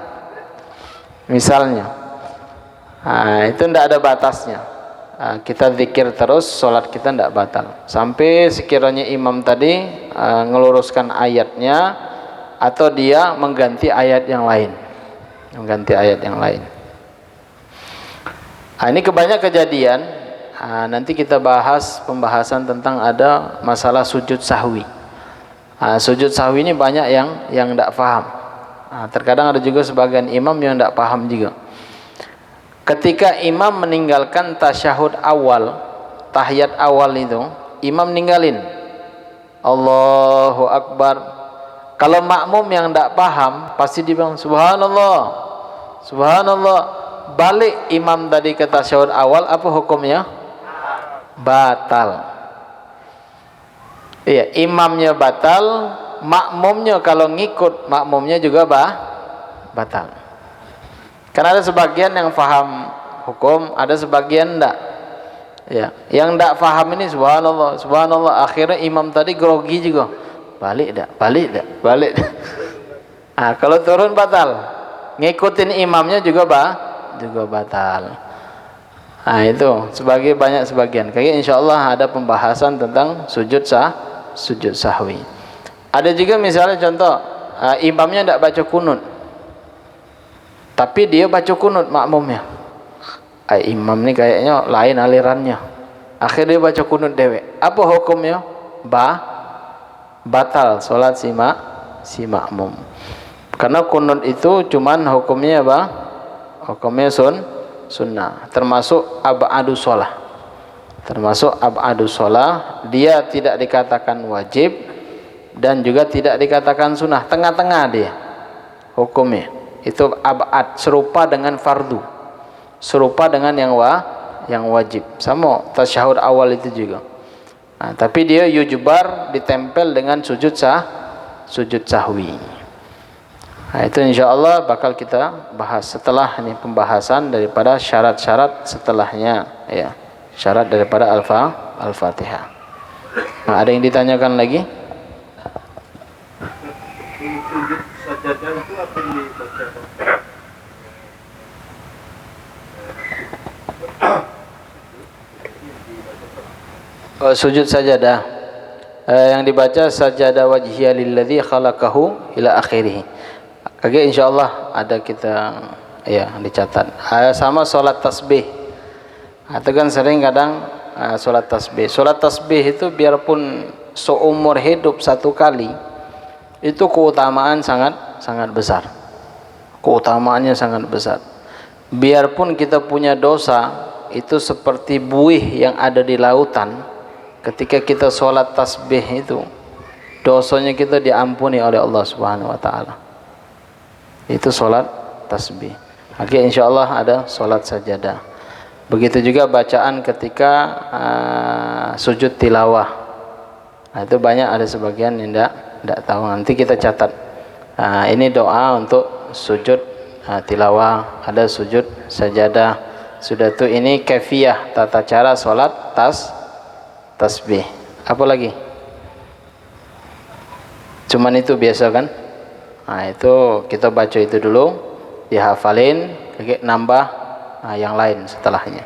misalnya. Itu tidak ada batasnya. Kita zikir terus, sholat kita tidak batal sampai sekiranya imam tadi ngeluruskan ayatnya atau dia mengganti ayat yang lain, ini kebanyakan kejadian. Nanti kita bahas pembahasan tentang ada masalah sujud sahwi. Sujud sahwi ini banyak yang tidak paham. Terkadang ada juga sebagian imam yang tidak paham juga. Ketika imam meninggalkan tasyahud awal, tahiyat awal itu, imam ninggalin Allahu Akbar. Kalau makmum yang tidak paham, pasti dia bilang subhanallah, subhanallah. Balik imam tadi ke tasyahud awal, apa hukumnya? Batal. Iya, imamnya batal, makmumnya kalau ngikut makmumnya juga batal. Karena ada sebagian yang faham hukum, ada sebagian enggak. Ya, yang enggak faham ini subhanallah, subhanallah, akhirnya imam tadi grogi juga. Balik dah. Kalau turun batal. Ngikutin imamnya juga batal. Itu banyak sebagian. Kayak insyaallah ada pembahasan tentang sujud sahwi. Ada juga misalnya contoh, imamnya enggak baca kunut. Tapi dia baca kunut makmumnya. Imam ni kayaknya lain alirannya. Akhirnya dia baca kunut dewek. Apa hukumnya? Batal solat si makmum. Karena kunut itu cuman hukumnya apa? Hukumnya sunnah. Termasuk ab'adu sholah. Dia tidak dikatakan wajib dan juga tidak dikatakan sunnah. Tengah-tengah dia hukumnya. Itu ab'ad, serupa dengan fardu, serupa dengan yang wajib. Sama tasyahud awal itu juga. Tapi dia yujbar, ditempel dengan sujud sahwi. Itu insyaallah bakal kita bahas setelah ini pembahasan daripada syarat-syarat setelahnya, ya. Syarat daripada Al-Fatihah. Ada yang ditanyakan lagi? Sujud sajadah itu apa yang dibaca? Sujud sajadah yang dibaca sajadah wajhiya lilladzi khalaqahu ila akhirih. Kage insyaallah ada kita dicatat. Sama salat tasbih. Itu kan sering kadang salat tasbih. Salat tasbih itu biarpun seumur hidup satu kali, itu keutamaan sangat besar. Keutamaannya sangat besar. Biarpun kita punya dosa, itu seperti buih yang ada di lautan. Ketika kita sholat tasbih itu, dosanya kita diampuni oleh Allah Subhanahu Wa Taala. Itu sholat tasbih. Oke, insyaallah ada sholat sajadah. Begitu juga bacaan ketika sujud tilawah. Itu banyak, ada sebagian yang tidak tahu. Nanti kita catat. Ini doa untuk sujud tilawah, ada sujud sajadah. Sudah tuh ini kaifiyah, tata cara sholat tasbih. Apa lagi? Cuman itu biasa kan? Itu kita baca itu dulu, dihafalin, nambah yang lain setelahnya.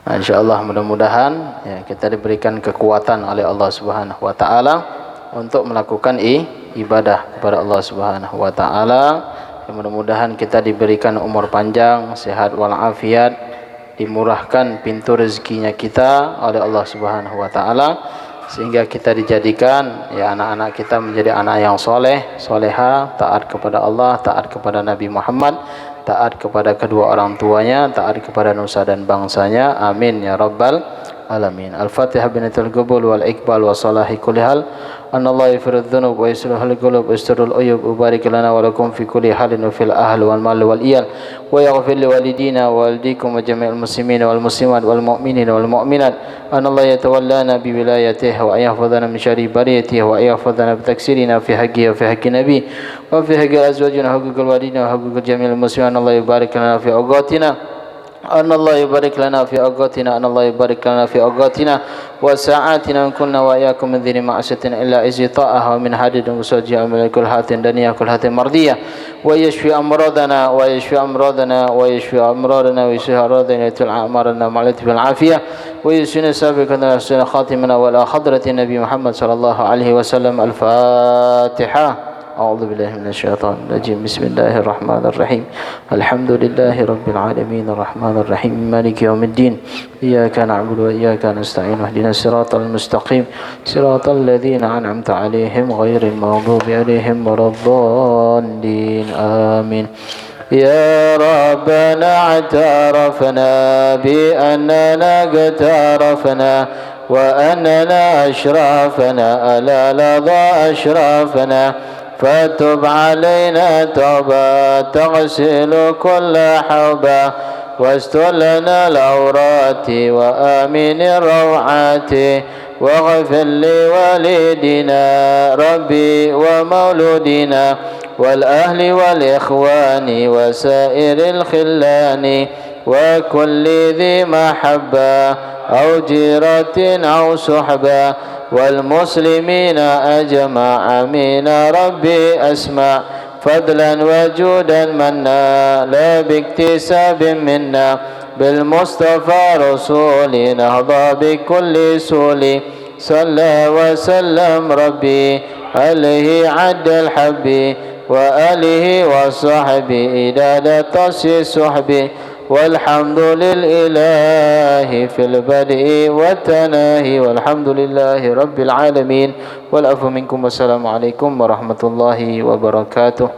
Insyaallah mudah-mudahan ya kita diberikan kekuatan oleh Allah Subhanahu Wa Taala untuk melakukan ibadah kepada Allah Subhanahu Wa Taala. Mudah-mudahan kita diberikan umur panjang, sehat walafiat, dimurahkan pintu rezekinya kita oleh Allah Subhanahu Wa Taala, sehingga kita dijadikan anak-anak kita menjadi anak yang soleh, soleha, taat kepada Allah, taat kepada Nabi Muhammad, taat kepada kedua orang tuanya, taat kepada nusa dan bangsanya. Amin ya rabbal alamin. Al-Fatihah binatul qubul wal iqbal wa salahi kulli hal. Anallahu yaghfiru dzunub wa yuslihul qulub wa yasturul uyub wa barik lana wa lakum fi kulli halin wa fil ahli wal mal wal iyal wa yaghfir li walidina wa walidikum wa jami'il muslimin wal muslimat wal mu'minin wal mu'minat. Anallahu yatawallana bi wilayatihi wa yahfazana min syarri bariyatihi wa yahfazana bi taksirina fi haqqihi wa fi haqqi nabi wa fi haqqi azwajina wa haqqi walidina wa haqqi jami'il muslimin. Anallahu yubarik lana fi awqatina أن الله يبارك لنا في أوقاتنا، أن الله يبارك لنا في أوقاتنا وساعاتنا، كنا وإياكم من ذي معصية إلا إذ طاعها ومن حديد وسجع من كل هات دنيا كل هات مرضية، ويشفي أمراضنا ويشفي أمراضنا ويشفي أمراضنا ويشفي أمراضنا ويتل أعمارنا مع بالعافية، ويسن سابقنا ويحسن خاتمنا ولا حضرة النبي محمد صلى الله عليه وسلم. الفاتحة. أعوذ بالله من الشيطان الرجيم. بسم الله الرحمن الرحيم. الحمد لله رب العالمين الرحمن الرحيم مالك يوم الدين، إياك نعبد وإياك نستعين، اهدنا الصراط المستقيم صراط الذين أنعمت عليهم غير المغضوب عليهم ولا الضالين آمين. يا ربنا اعترفنا بأننا اقترفنا وأننا أشرفنا ألا لظى أشرفنا، فتب علينا توبة تغسل كل حوبة، واستر لنا العورات وآمن الروعات، واغفر لوالدنا ربي ومولودنا والأهل والإخوان وسائر الخلان وكل ذي محبة أو جيرة أو صحبة والمسلمين أجمع آمين. ربي أسمع فضلا وجودا منا لا باكتساب منا، بالمصطفى رسول نهضى بكل سول، صلى وسلم ربي عليه عد الحب وآله وصحبه إلى تصي صحبه، والحمد لله في البدء والتناهي، والحمد لله رب العالمين، والعفو منكم والسلام عليكم ورحمة الله وبركاته.